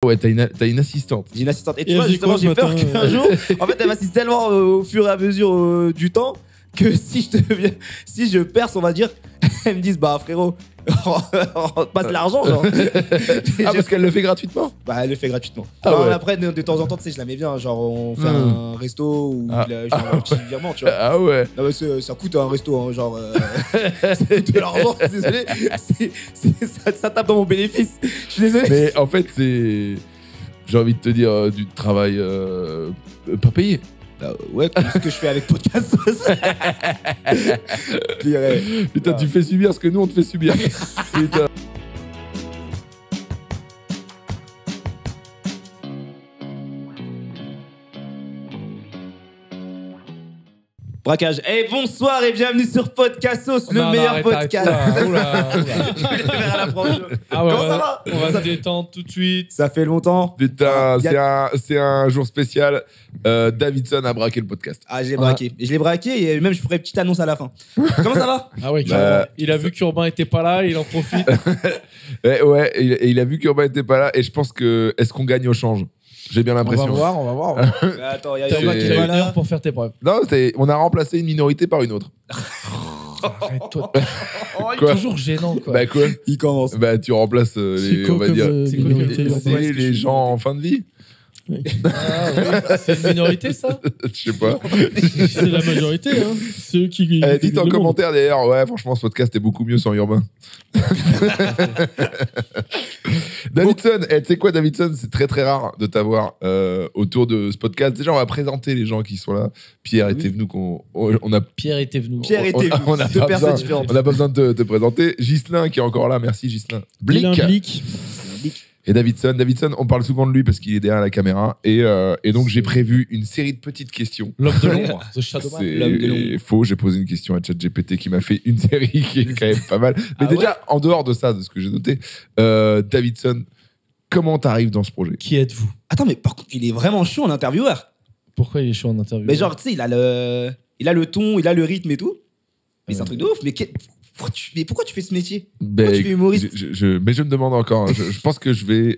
Ouais, t'as une assistante. J'ai une assistante. Et tu vois, justement, j'ai peur qu'un jour, en fait, elle m'assiste tellement au fur et à mesure du temps que si je perce, on va dire, elle me dise, bah frérot, on te passe l'argent, genre. Ah, parce qu'elle le fait gratuitement? Bah, elle le fait gratuitement. Ah non, ouais. mais après, de temps en temps, tu sais, je la mets bien. Genre, on fait un resto ou genre un petit virement, tu vois. Ah ouais. Non, mais ça coûte un resto, hein, genre. C'est de l'argent, désolé. Ça tape dans mon bénéfice. Je suis désolé. Mais en fait, c'est. J'ai envie de te dire du travail pas payé. Bah, ouais, comme ce que je fais avec Podcast Sauce. Putain, tu fais subir ce que nous on te fait subir. Putain. Braquage. Eh, bonsoir et bienvenue sur Podcast Sauce, le meilleur podcast. Oula. Ah ouais, Comment ça va? On va se détendre tout de suite. Ça fait longtemps. Putain, c'est un jour spécial. Davidson a braqué le podcast. Ah, je l'ai braqué. Je l'ai braqué et même je ferai une petite annonce à la fin. Comment ça va? Ah ouais, carrément. Il a vu qu'Urbain était pas là, il en profite. Ouais, et il a vu qu'Urbain était pas là et je pense que est-ce qu'on gagne au change? J'ai bien l'impression. On va voir. Attends, il y a Urbain qui est a pas une heure là. pour faire tes preuves. Non, on a remplacé une minorité par une autre. Arrête-toi. Quoi? Toujours gênant, quoi. Bah quoi? Il commence. Bah tu remplaces les, quoi on va comme, dire, minorité c'est les gens en fin de vie. Ah oui, c'est une minorité, ça? Je sais pas. C'est la majorité, hein. C'est eux qui. Dites en commentaire d'ailleurs, ouais, franchement, ce podcast est beaucoup mieux sans Urbain. Davidson, tu sais quoi, Davidson, c'est très très rare de t'avoir autour de ce podcast. Déjà, on va présenter les gens qui sont là. Pierre était venu, Pierre était venu. Pierre était venu. on a Deux pas personnes besoin, différentes. on n'a pas besoin de te présenter. Ghislain qui est encore là, merci Ghislain. Blick. Et Davidson, on parle souvent de lui parce qu'il est derrière la caméra. Et donc, j'ai prévu une série de petites questions. L'homme de l'ombre, The Shadowman. C'est faux, j'ai posé une question à ChatGPT qui m'a fait une série qui est quand même pas mal. Mais déjà, en dehors de ça, de ce que j'ai noté, Davidson, comment t'arrives dans ce projet? Qui êtes-vous? Attends, mais par contre, il est vraiment chaud en intervieweur. Pourquoi il est chaud en interview? Mais genre, tu sais, il a le ton, il a le rythme et tout. Mais c'est un truc de ouf. Mais pourquoi tu fais ce métier? Pourquoi tu fais humoriste? Mais je me demande encore. Je pense que je vais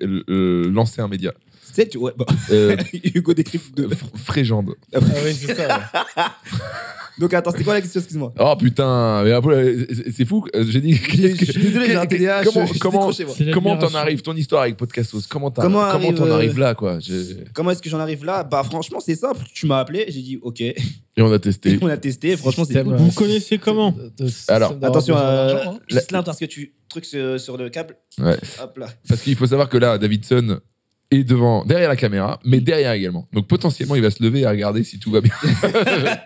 lancer un média. Tu sais, ouais, bah, Hugo décrypte de. Frégende. Ah oui, c'est ça. Ouais. Donc attends, c'était quoi la question? Excuse-moi. Oh putain, mais après, c'est fou. J'ai dit. Je suis désolé, j'ai un TDAH. Comment t'en arrives, ton histoire avec Podcast Sauce? Comment t'en arrives là, quoi? Comment est-ce que j'en arrive là? Bah franchement, c'est simple. Tu m'as appelé, j'ai dit ok. Et on a testé. on a testé. Franchement, c'est cool. Vous connaissez comment? Alors, Attention, Gislain, parce que tu trucs sur le câble. Ouais. Hop là. Parce qu'il faut savoir que là, Davidson est derrière la caméra, mais derrière également. Donc potentiellement, il va se lever et regarder si tout va bien.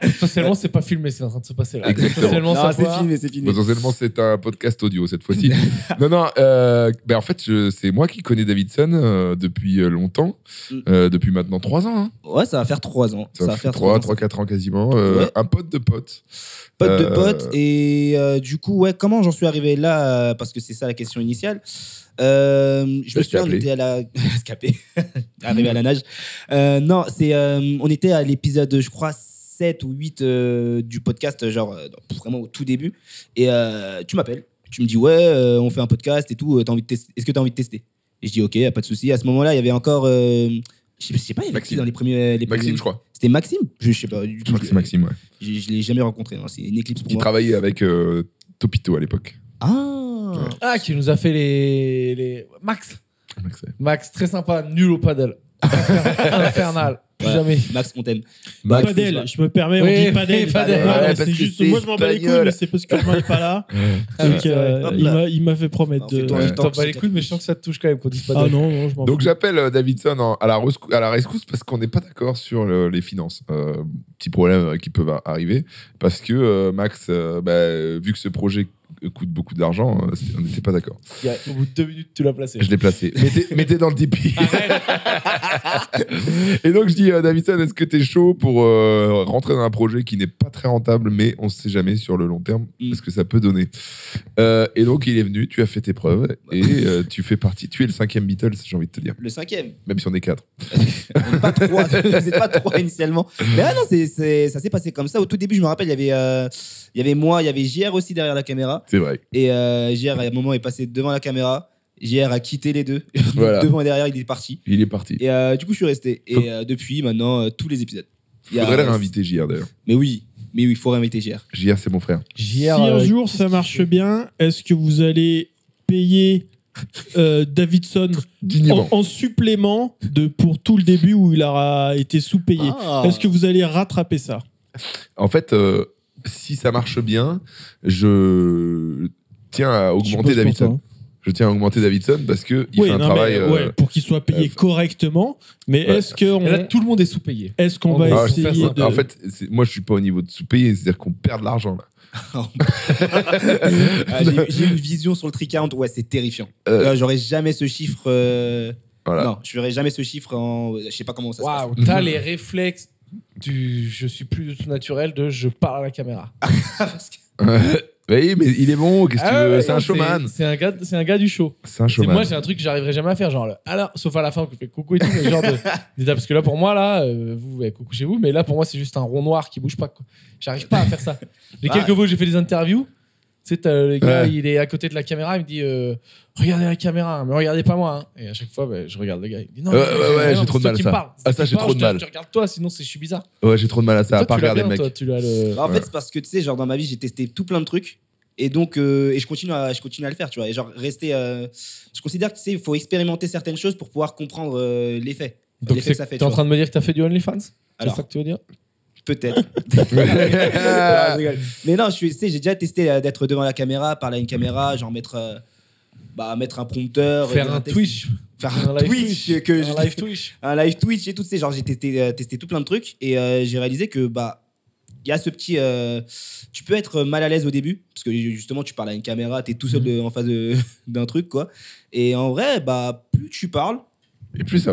Potentiellement, c'est pas filmé, c'est en train de se passer là. Exactement. Non, c'est filmé, c'est filmé. Potentiellement, c'est un podcast audio cette fois-ci. non, ben en fait, c'est moi qui connais Davidson depuis longtemps, depuis maintenant 3 ans. Hein. Ouais, ça va faire 3 ans. Ça va faire 3-4 ans quasiment. Ouais. Un pote de pote. Pote de pote. Et du coup, ouais, comment j'en suis arrivé là? Parce que c'est ça la question initiale. Je me souviens, on était à la escapé, arrivé à la nage. Non, on était à l'épisode, je crois 7 ou 8 du podcast, genre vraiment au tout début. Et tu m'appelles, tu me dis ouais, on fait un podcast et tout. Est-ce que t'as envie de tester? Et je dis ok, pas de souci. À ce moment-là, il y avait encore, je sais pas, il y avait Maxime. qui dans les premiers. Maxime, je crois. C'était Maxime? Je sais pas du Je tout. crois que c'est Maxime, ouais. Je l'ai jamais rencontré. Hein. C'est une éclipse pour Qui moi. travaillait avec Topito à l'époque. Ah, qui nous a fait les... Max, très sympa, nul au paddle. Infernal. Plus jamais. Max, on t'aime. Padel, je me permets, on dit padel. Ouais, c'est juste, moi je m'en bats les couilles, mais c'est parce que je m'en est pas là. Donc, il m'a fait promettre de. T'en bats les couilles, mais je sens que ça te touche quand même qu'on dise pas. Ah non, je m'en Donc j'appelle Davidson à la rescousse parce qu'on n'est pas d'accord sur les finances. Petits problèmes qui peuvent arriver parce que Max, vu que ce projet coûte beaucoup d'argent, on n'était pas d'accord. Au bout de 2 minutes, tu l'as placé. Je l'ai placé. Mettez dans le Tipeee. Et donc je dis Davidson, est-ce que tu es chaud pour rentrer dans un projet qui n'est pas très rentable, mais on ne sait jamais sur le long terme ce que ça peut donner. Et donc il est venu, tu as fait tes preuves et tu fais partie. Tu es le 5e Beatles, j'ai envie de te dire. Le 5e. Même si on est 4. On n'est pas 3. Vous n'êtes pas 3 initialement. Mais ah non, ça s'est passé comme ça. Au tout début, je me rappelle, il y avait moi, il y avait JR aussi derrière la caméra. C'est vrai. Et JR, à un moment, est passé devant la caméra. JR a quitté les deux. Voilà. Devant et derrière, il est parti. Il est parti. Et du coup, je suis resté. Et depuis, maintenant, tous les épisodes. Faudrait les réinviter, JR, d'ailleurs. Mais oui, il faut réinviter JR. JR, c'est mon frère. Si un jour ça marche bien, est-ce que vous allez payer Davidson en supplément pour tout le début où il aura été sous-payé? Est-ce que vous allez rattraper ça? En fait, si ça marche bien, je tiens à augmenter Davidson. Je tiens à augmenter Davidson parce qu'il fait un travail... pour qu'il soit payé correctement. Mais est-ce que... Là, tout le monde est sous-payé. Est-ce qu'on va essayer de... En fait, moi, je suis pas au niveau de sous-payé. C'est-à-dire qu'on perd de l'argent, là. J'ai une vision sur le tricount. Ouais, c'est terrifiant. J'aurais jamais ce chiffre... Voilà. Non, je verrai jamais ce chiffre en... Je sais pas comment ça se passe. Waouh, t'as les réflexes du je suis plus du tout naturel de je parle à la caméra. Parce que... Oui, mais il est bon, qu'est-ce que tu veux? C'est un showman. C'est un gars du show. C'est un showman. Moi, j'ai un truc que j'arriverai jamais à faire, genre, alors, sauf à la fin, on fait coucou et tout, mais genre parce que là, pour moi, là, vous, coucou chez vous, mais là, pour moi, c'est juste un rond noir qui bouge pas, quoi. J'arrive pas à faire ça. Les quelques fois où j'ai fait des interviews, tu sais, le gars, il est à côté de la caméra, il me dit, regardez la caméra, mais regardez pas moi, hein. Et à chaque fois, je regarde le gars, il me dit, non, ouais, j'ai trop de mal à ça. Ah, ça, j'ai trop de mal. Tu regardes toi, sinon je suis bizarre. Ouais, j'ai trop de mal à ça, à pas regarder le mec. En fait, c'est parce que, tu sais, genre, dans ma vie, j'ai testé tout plein de trucs. Et donc, et je continue à le faire, tu vois. Et genre, rester. Je considère que, tu sais, il faut expérimenter certaines choses pour pouvoir comprendre l'effet. Donc, l'effet que ça fait. T'es en train de me dire que t'as fait du OnlyFans? C'est ça que tu veux dire? Peut-être. Mais non, tu sais, j'ai déjà testé d'être devant la caméra, parler à une caméra, genre mettre un prompteur. Faire un Twitch. Faire un Twitch. Un live Twitch. Un live Twitch et tout, tu sais, genre, j'ai testé tout plein de trucs et j'ai réalisé que, il y a ce petit... tu peux être mal à l'aise au début, parce que justement, tu parles à une caméra, t'es tout seul en face d'un truc, quoi. Et en vrai, plus tu parles... Et plus ça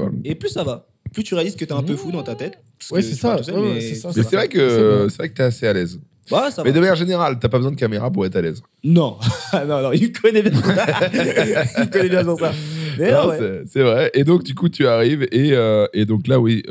va. Plus tu réalises que t'es un peu fou dans ta tête. Ouais, c'est ça. Mais c'est vrai que t'es assez à l'aise. Ouais, ça mais de manière générale, t'as pas besoin de caméra pour être à l'aise. Non, non, il me connaît bien sur ça. Mais non, ouais. C'est vrai. Et donc, du coup, tu arrives et donc là, oui,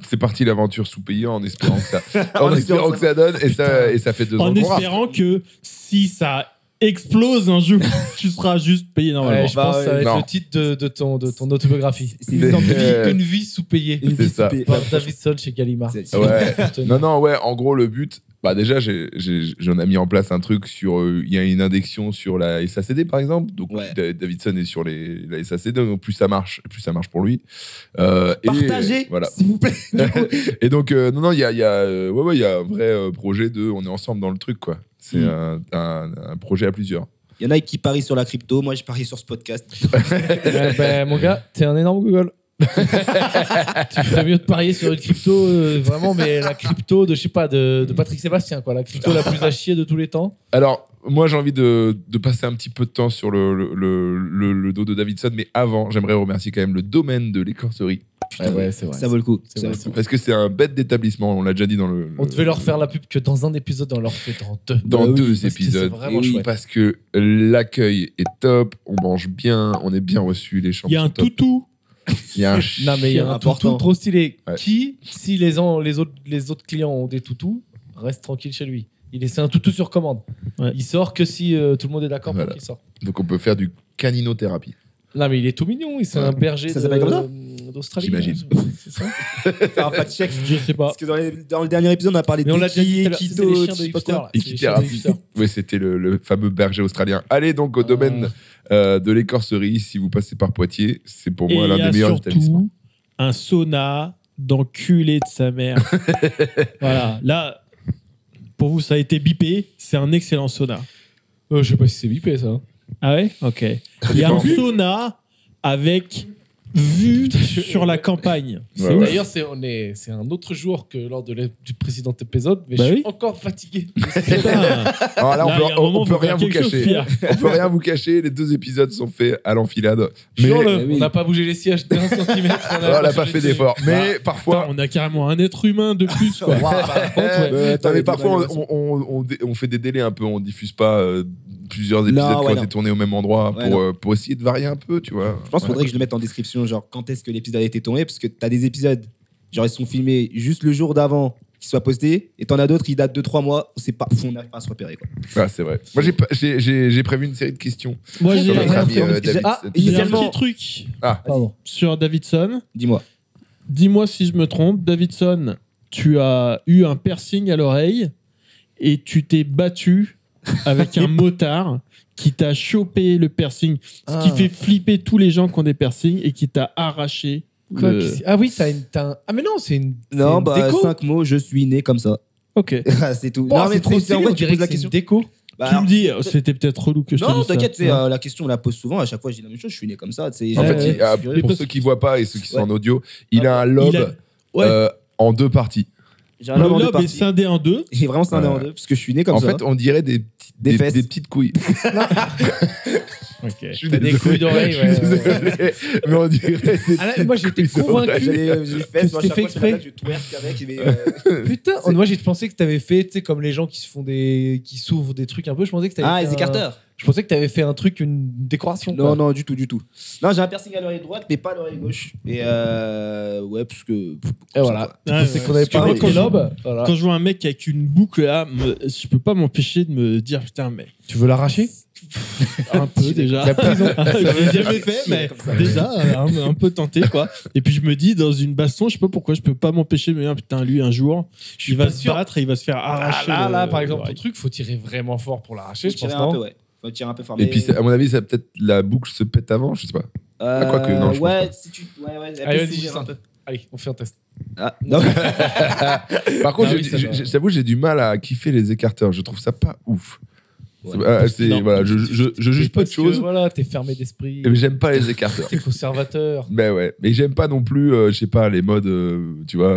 c'est parti l'aventure sous-payée en espérant que ça donne et ça fait 2 ans. En espérant que si ça explose un jour, tu seras juste payé normalement. Ouais, je pense que ça va être le titre de ton autobiographie. C'est une vie sous-payée. C'est ça. Par Davidson chez Gallimard. Ouais. Non, ouais. En gros, le but, déjà, j'en ai mis en place un truc sur. Il y a une indexion sur la SACD, par exemple. Donc, Davidson est sur la SACD. Donc, plus ça marche pour lui. Partagez, voilà. s'il vous plaît. Et donc, non, il y a un vrai projet de. On est ensemble dans le truc, quoi. C'est un projet à plusieurs. Il y en a qui parient sur la crypto. Moi, je parie sur ce podcast. Mon gars, t'es un énorme Google. Tu ferais mieux de parier sur une crypto, vraiment, mais la crypto de Patrick Sébastien, quoi. La crypto la plus à chier de tous les temps. Alors, moi, j'ai envie de passer un petit peu de temps sur le dos de Davidson, mais avant, j'aimerais remercier quand même le domaine de l'écorcerie. Ouais, c'est vrai. Ça vaut le coup. Parce que c'est un bête d'établissement, on l'a déjà dit dans le... On devait leur faire la pub que dans un épisode, on leur fait dans 2. Dans 2 épisodes. Parce que l'accueil est top, on mange bien, on est bien reçus, les chambres. Il y a un toutou. Il y a un chien. Non, mais il y a un toutou trop stylé. Ouais. Qui, si les autres clients ont des toutous, reste tranquille chez lui. C'est un toutou sur commande. Ouais. Il sort que si tout le monde est d'accord pour qu'il sorte. Donc on peut faire du caninothérapie. Non, mais il est tout mignon. C'est un berger d'Australie. J'imagine. C'est ça. Faire un fact-check. Je sais pas. Parce que dans le dernier épisode, on a parlé de Equithérapie. Oui, c'était le fameux berger australien. Allez donc au domaine de l'écorcerie. Si vous passez par Poitiers, c'est pour moi l'un des meilleurs établissements. Un sauna d'enculé de sa mère. Voilà. Là, pour vous, ça a été bipé. C'est un excellent sauna. Je sais pas si c'est bipé, ça. Ah ouais? Ok. Il y a un sauna avec vue sur la campagne. D'ailleurs, c'est un autre jour que lors du précédent épisode, mais je suis encore fatigué. Alors là, on peut rien vous cacher. On peut rien vous cacher. Les 2 épisodes sont faits à l'enfilade. Mais on n'a pas bougé les sièges d'1 centimètre. On n'a pas fait d'effort. Mais parfois, on a carrément un être humain de plus. Mais parfois, on fait des délais un peu. On diffuse pas plusieurs épisodes qui ont été tournés au même endroit pour essayer de varier un peu, tu vois. Je pense qu'il faudrait que je le mette en description, genre quand est-ce que l'épisode a été tourné, parce que t'as des épisodes, genre ils sont filmés juste le jour d'avant qui soient postés. Et t'en as d'autres qui datent de 3 mois. On n'arrive pas à se repérer. Quoi. Ah, c'est vrai. Moi, j'ai prévu une série de questions. Moi, j'ai Notre ami, Davidson. un petit truc Pardon. sur Davidson. Dis-moi. Dis-moi si je me trompe. Davidson, tu as eu un piercing à l'oreille et tu t'es battu avec un motard qui t'a chopé le piercing, ce qui fait flipper tous les gens qui ont des piercings et qui t'a arraché. Ah oui, t'as un. Ah mais non, c'est une. Non, c'est une déco. 5 mots, je suis né comme ça. Ok. C'est tout. Bon, non, mais c'est trop en stylé, vrai, on tu dirait poses que la c'est question. une déco. Bah, Tu me dis, c'était peut-être relou que je te non, dise ça. t'inquiète, la question, on la pose souvent. À chaque fois, je dis la même chose. Je suis né comme ça. En fait, pour ceux qui voient pas et ceux qui sont en audio, il a un Il lobe en 2 parties. j'ai un Le lobe en deux lobe est parties. scindé en 2. Il est vraiment scindé en deux, parce que je suis né comme En ça. fait, on dirait des fesses. petites couilles. Ok. Je suis T'as des désolé. couilles d'oreille, Je suis ouais. désolé, mais on dirait des Ah là, moi, j'étais petites couilles convaincu. d'oreille. J'ai les fesses, moi, c'était à chaque fait fois, c'est exprès. là que je twerk avec. Mais, Putain, moi j'ai pensé que t'avais fait, tu sais, comme les gens qui se font qui s'ouvrent des trucs un peu. Je pensais que t'avais Ah, fait les écarteurs. Je pensais que t'avais fait un truc, une décoration. Non, quoi. non, du tout. Non, j'ai un piercing à l'oreille droite, mais pas à l'oreille gauche. Et ouais, parce que. Et voilà. Ouais, C'est ouais. qu'on avait Parce que pas moi, quand les je- lobes. Voilà. Quand je vois un mec avec une boucle là, je peux pas m'empêcher de me dire putain, mais Tu veux l'arracher? un peu déjà. La prison. Je l'ai jamais fait, mais Comme ça. déjà un peu tenté quoi. Et puis je me dis dans une baston, je sais pas pourquoi, je peux pas m'empêcher de me dire putain, lui un jour, suis il va pas se sûr. battre et il va se faire arracher. Là, par exemple, ton l'oreille. truc, faut tirer vraiment fort pour l'arracher, je Tirer pense. un Non peu, ouais. Faut tirer un peu fort. Et puis, à mon avis, ça peut-être la boucle se pète avant, je sais pas. quoique, non, je pense ouais, pas. si tu. Ouais, elle Allez, peut vas-y, s'ouvrir ça. un peu. Allez, on fait un test. Ah, non. Par contre, Ah oui, ça va. j'avoue, j'ai du mal à kiffer les écarteurs. Je trouve ça pas ouf. Ouais. Non. Voilà, je juge pas de choses, Voilà, t'es fermé d'esprit. mais j'aime pas les écarteurs. T'es conservateur. Mais ouais, mais j'aime pas non plus, je sais pas, les modes, tu vois,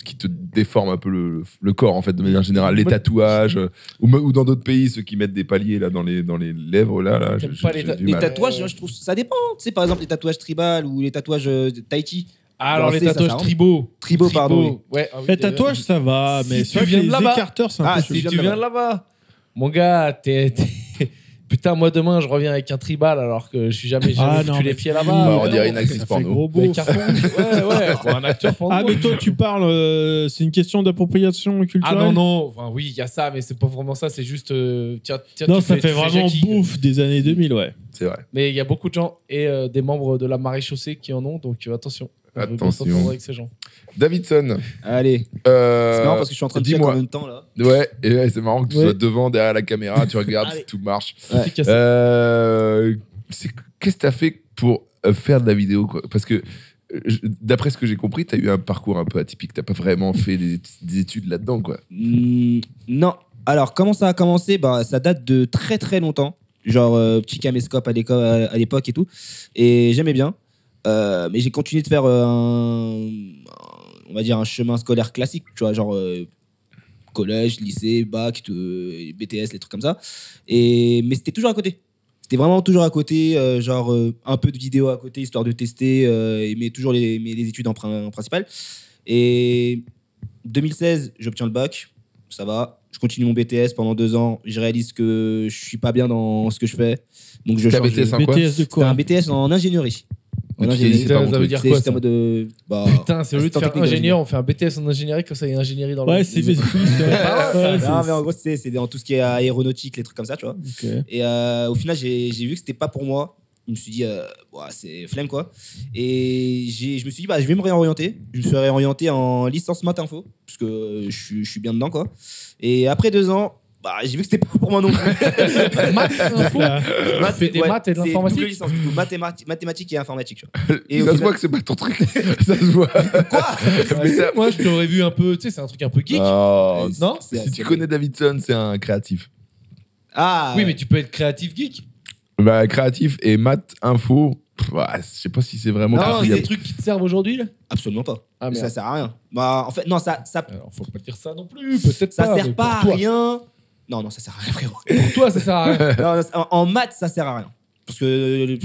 qui te déforment un peu le corps en fait, de manière générale, les Moi- tatouages, ou dans d'autres pays, ceux qui mettent des paliers là dans les lèvres là. T'aimes pas les j'ai du Les mal. tatouages, moi, je trouve ça dépend. Tu sais, par exemple, les tatouages tribal ou les tatouages tai chi. Ah, alors Genre, les c'est ça, tatouages ça rentre. tribaux. Tribaux, pardon. Ouais, ah oui, Les tatouages, ça va, mais Si c'est tu vrai que viens de les là-bas. écarteurs, c'est un peu Si chelou. Si tu viens de là-bas, mon gars, putain, moi demain, je reviens avec un tribal alors que je suis jamais Ah, non, foutu les mais pieds oui, là-bas. Bah, on Ouais, dirait non. une actrice Ça fait porno. gros Mais beau. carton, ouais, pour un acteur porno. Ah, mais toi, tu parles, c'est une question d'appropriation Ah culturelle. non, non, enfin oui, il y a ça, mais c'est pas vraiment ça, c'est juste. Tiens, Non, tu ça fais- fait tu fais vraiment Jackie. bouffe des années 2000, ouais. C'est vrai. Mais il y a beaucoup de gens et des membres de la maréchaussée qui en ont, donc attention. On veut bien Attention. s'entendre avec ces gens. Davidson. Allez. C'est marrant parce que je suis en train de dire dis-moi. en même temps là. Ouais, et ouais, c'est marrant que tu Ouais. sois devant, derrière la caméra, tu regardes, Allez. tout marche. Ouais. Efficace. Qu'est-ce que tu as fait pour faire de la vidéo quoi? Parce que d'après ce que j'ai compris, tu as eu un parcours un peu atypique. Tu pas vraiment fait des études là-dedans. Quoi. Non. Alors, comment ça a commencé? Bah, ça date de très très longtemps. Genre, petit caméscope à l'époque et tout. Et j'aimais bien. Mais j'ai continué de faire on va dire un chemin scolaire classique, tu vois, genre collège, lycée, bac, BTS, les trucs comme ça. Mais c'était toujours à côté. C'était vraiment toujours à côté, genre un peu de vidéo à côté, histoire de tester, mais toujours les études en principal. Et 2016, j'obtiens le bac, ça va. Je continue mon BTS pendant 2 ans. Je réalise que je suis pas bien dans ce que je fais. Donc je T'as change. BTS en quoi? BTS de C'était quoi? un BTS en ingénierie. En Ok, ingénierie. c'est pas mon Ça veut truc. dire C'est quoi, juste en ça mode de. Putain, c'est au lieu de assistant faire technique ingénieur, on fait un BTS en ingénierie, comme ça il y a ingénierie dans le. Ouais, c'est vrai. Non, mais en gros, c'est dans tout ce qui est aéronautique, les trucs comme ça, tu vois. Ok. Et au final, j'ai vu que c'était pas pour moi. Je me suis dit, c'est flemme quoi. Et je me suis dit, je vais me réorienter. Je me suis réorienté en licence maths info, parce que je suis bien dedans quoi. Et après 2 ans, j'ai vu que c'était pas pour moi non plus. Maths, info. Maths, fais des maths et de c'est l'informatique. double licence, du coup, mathématiques et informatique. Tu vois. Et au Ça se final- voit que c'est pas ton truc. Ça se voit. Quoi Mais ça- Moi, je t'aurais vu un peu, tu sais, c'est un truc un peu geek. Oh, Non C'est- si tu connais Davidson, c'est un créatif. Ah Oui, mais tu peux être créatif geek. Bah, créatif et maths, info, je sais pas si c'est vraiment. Non, Ah, il y c'est a- des trucs qui te servent aujourd'hui là. Absolument pas. Ah, Ça merde. sert à rien. En fait, non, ça Alors, faut pas dire ça non plus, peut-être ça pas. sert mais pas à pour toi. rien. Non, ça sert à rien, frérot. Pour toi, ça sert à rien. Non, en maths, ça sert à rien. Parce que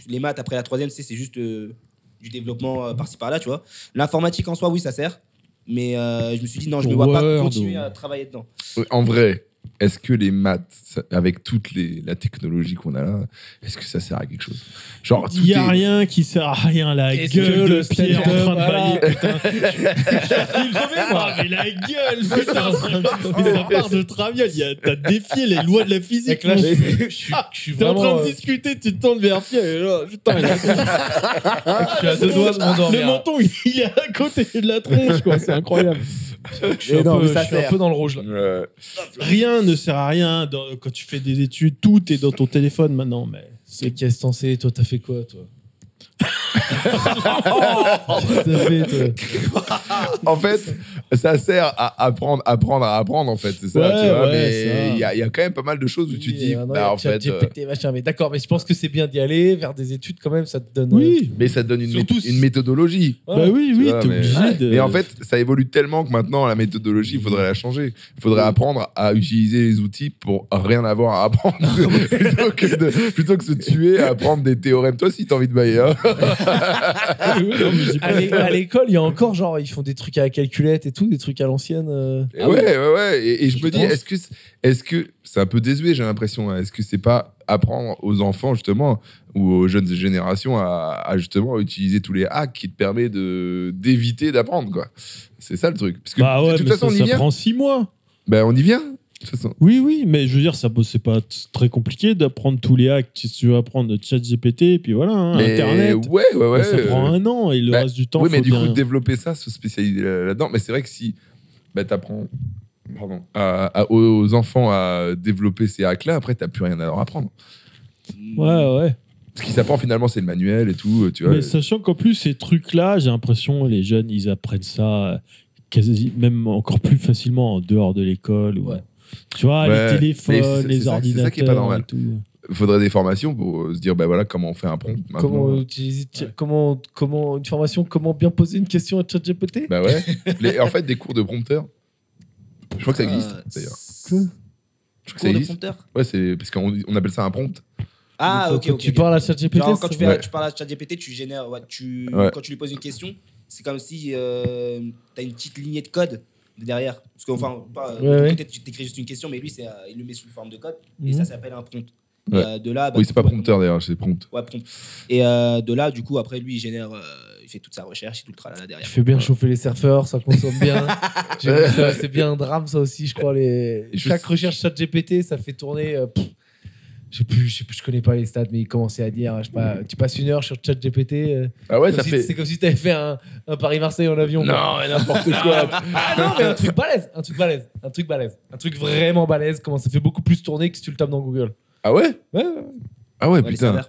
les maths, après la 3e, c'est juste du développement par-ci par-là, tu vois. L'informatique en soi, oui, ça sert. Mais je me suis dit, non, je ne me vois pas Word continuer ou- à travailler dedans. En vrai. est-ce que les maths, avec toute la technologie qu'on a là, est-ce que ça sert à quelque chose? Genre, il n'y a rien qui sert à rien, la gueule de Pierre en train de bailler, putain. Mais la gueule, putain, ça part de traviole. T'as défié les lois de la physique. Là, je suis t'es en vraiment... train de discuter, tu te tournes vers Pierre et là, putain, je suis à 2 doigts de m'endormir. Le menton, il est à côté de la tronche, quoi. C'est incroyable. Je suis un peu dans le rouge, là. Rien ne sert à rien quand tu fais des études. Tout est dans ton téléphone maintenant. Mais c'est qu'est-ce que t'en sais? Toi, t'as fait quoi, toi? Qu'est-ce que t'as fait, toi? En fait, ça sert à apprendre en fait, c'est ça, ouais, tu vois, ouais, mais il y a quand même pas mal de choses où tu dis, en fait... GPT, machin, mais d'accord, mais je pense que c'est bien d'y aller vers des études quand même, ça te donne... Oui, mais ça te donne une méthodologie. Bah oui, t'es obligé de... Et en fait, ça évolue tellement que maintenant, la méthodologie, il faudrait la changer. Il faudrait apprendre à utiliser les outils pour rien avoir à apprendre plutôt que se tuer à apprendre des théorèmes. Toi aussi, t'as envie de bailler, hein. À l'école, il y a encore genre ils font des trucs à la calculette et tout, des trucs à l'ancienne. Ouais. Et je me dis, est-ce que c'est un peu désuet, j'ai l'impression. Hein. Est-ce que c'est pas apprendre aux enfants justement ou aux jeunes générations à justement utiliser tous les hacks qui te permettent d'éviter d'apprendre, quoi. C'est ça le truc. Parce que de toute façon, ça prend 6 mois. Ben on y vient. Oui, mais je veux dire, c'est pas très compliqué d'apprendre tous les hacks. Si tu veux apprendre ChatGPT, et puis voilà, Internet. Ouais. Ça prend 1 an et le reste du temps. Oui, mais du coup, développer ça, se spécialiser là-dedans. Mais c'est vrai que si t'apprends aux enfants à développer ces hacks-là, après, t'as plus rien à leur apprendre. Ouais. Ce qui s'apprend finalement, c'est le manuel et tout. Tu vois. Mais sachant qu'en plus, ces trucs-là, j'ai l'impression les jeunes, ils apprennent ça même encore plus facilement en dehors de l'école. Tu vois, les téléphones, les ordinateurs. C'est ça qui est pas normal. Et tout. Il faudrait des formations pour se dire, voilà, comment on fait un prompt. Comment utiliser, une formation, comment bien poser une question à ChatGPT. Bah ouais. En fait, des cours de prompteur. Je crois que ça existe d'ailleurs. Je crois que de prompteur. Ouais, c'est parce qu'on appelle ça un prompt. Ah, ok. Tu parles à ChatGPT. Quand tu parles à ChatGPT, tu génères. Quand tu lui poses une question, c'est comme si tu as une petite lignée de code derrière. Parce qu'enfin, peut-être tu t'écris juste une question, mais lui, il le met sous forme de code et ça s'appelle un prompt. Ouais. De là, oui, c'est pas prompteur d'ailleurs, c'est prompt. Ouais, prompt. Et de là, du coup, après, lui, il génère. Il fait toute sa recherche et tout le tralala derrière. Il fait bien chauffer les surfeurs, ça consomme bien. C'est bien un drame, ça aussi, je crois. Chaque recherche ChatGPT, ça fait tourner. Je sais plus, je connais pas les stats, mais il commençait à dire, je sais pas, tu passes 1 heure sur ChatGPT. Ah ouais, ça fait. C'est comme si tu avais fait un Paris-Marseille en avion. Non, mais n'importe quoi. Non, mais un truc balèze. Un truc vraiment balèze. Comment ça fait beaucoup plus tourner que si tu le tapes dans Google. Ah ouais? Ouais. Ah ouais, putain.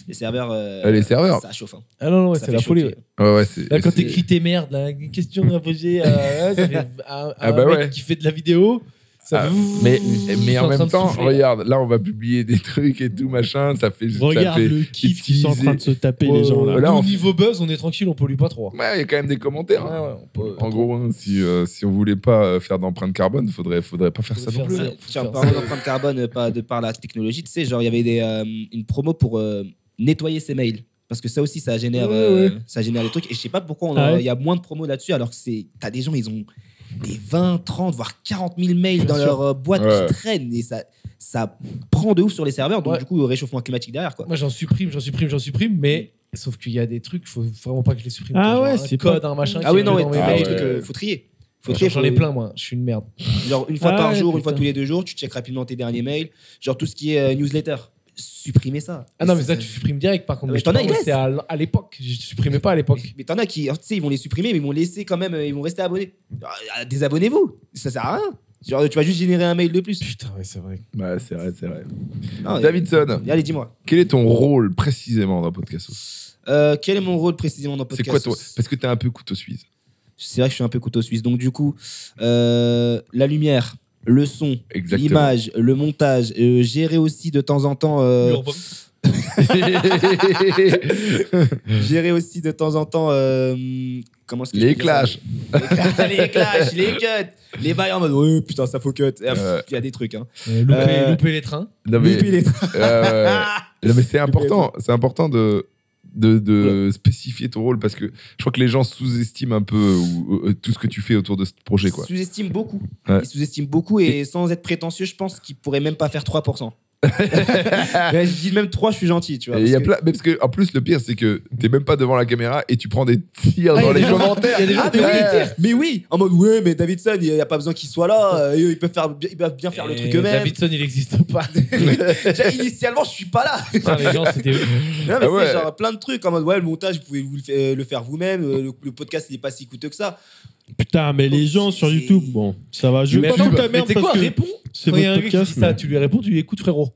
Les serveurs. Ça chauffe. Hein. Ah non, c'est la folie. Ouais, là, quand t'écris tes merdes, là, une question à poser à un mec qui fait de la vidéo. Mais en même temps, regarde, là on va publier des trucs et tout machin, ça fait. Regarde le kiff qu'ils sont en train de se taper les gens là. Au niveau buzz, on est tranquille, on pollue pas trop. Ouais, il y a quand même des commentaires. En gros, hein, si on voulait pas faire d'empreinte carbone, faudrait pas faire ça non plus. Tiens, parlant d'empreinte carbone, pas de par la technologie, tu sais, genre il y avait une promo pour nettoyer ses mails. Parce que ça aussi, ça génère les trucs. Et je sais pas pourquoi il y a moins de promos là-dessus, alors que t'as des gens, ils ont des 20, 30, voire 40 000 mails dans leur boîte qui traînent et ça prend de ouf sur les serveurs. Donc, du coup, réchauffement climatique derrière. Quoi. Moi, j'en supprime, mais sauf qu'il y a des trucs, il faut vraiment pas que je les supprime. Ah ouais, c'est code, un machin. Ah oui, non, faut trier. J'en ai plein, moi. Je suis une merde. Genre, une fois par jour, une fois tous les 2 jours, tu checkes rapidement tes derniers mails. Genre, tout ce qui est newsletter. Supprimer ça. Ah non, mais ça, tu supprimes direct par contre. Mais t'en as, ils c'est à l'époque. Je supprimais pas à l'époque. Mais t'en as qui, tu sais, ils vont les supprimer, mais ils vont laisser quand même, ils vont rester abonnés. Désabonnez-vous. Ça sert à rien. Genre, tu vas juste générer un mail de plus. Putain, ouais, c'est vrai. Ouais, c'est vrai. Non, Davidson. Allez, dis-moi. Quel est ton rôle précisément dans Podcast Sauce? Quel est mon rôle précisément dans Podcast Sauce? C'est quoi toi? Parce que t'es un peu couteau suisse. C'est vrai que je suis un peu couteau suisse. Donc, du coup, la lumière. Le son, l'image, le montage, gérer aussi de temps en temps. Gérer aussi de temps en temps. Comment est-ce que les clashs. Les clashs, les cuts, les bails en mode ouais, putain, ça faut cut. Il y a des trucs. Hein. Louper les trains. Non, mais c'est important de de spécifier ton rôle parce que je crois que les gens sous-estiment un peu tout ce que tu fais autour de ce projet, quoi. Ils sous-estiment beaucoup. Ouais. Ils sous-estiment beaucoup et sans être prétentieux, je pense qu'ils pourraient même pas faire 3%. Je dis même 3, je suis gentil, tu vois. Mais parce que en plus le pire c'est que t'es même pas devant la caméra et tu prends des tirs dans les commentaires. Il y a des gens mais oui, en mode ouais, mais Davidson, il y a pas besoin qu'il soit là, ils peuvent bien faire le truc eux-mêmes. Davidson, il n'existe pas. Initialement, je suis pas là. Putain, les gens, c'était. Non, mais c'est genre plein de trucs en mode ouais, le montage, vous pouvez le faire vous-même, le podcast, il est pas si coûteux que ça. Putain, mais les gens sur YouTube, bon, ça va. Je vais pas foutre la merde parce que réponds. c'est Quand il y a votre un gars qui podcast. dit ça, tu lui réponds, tu lui écoutes, frérot.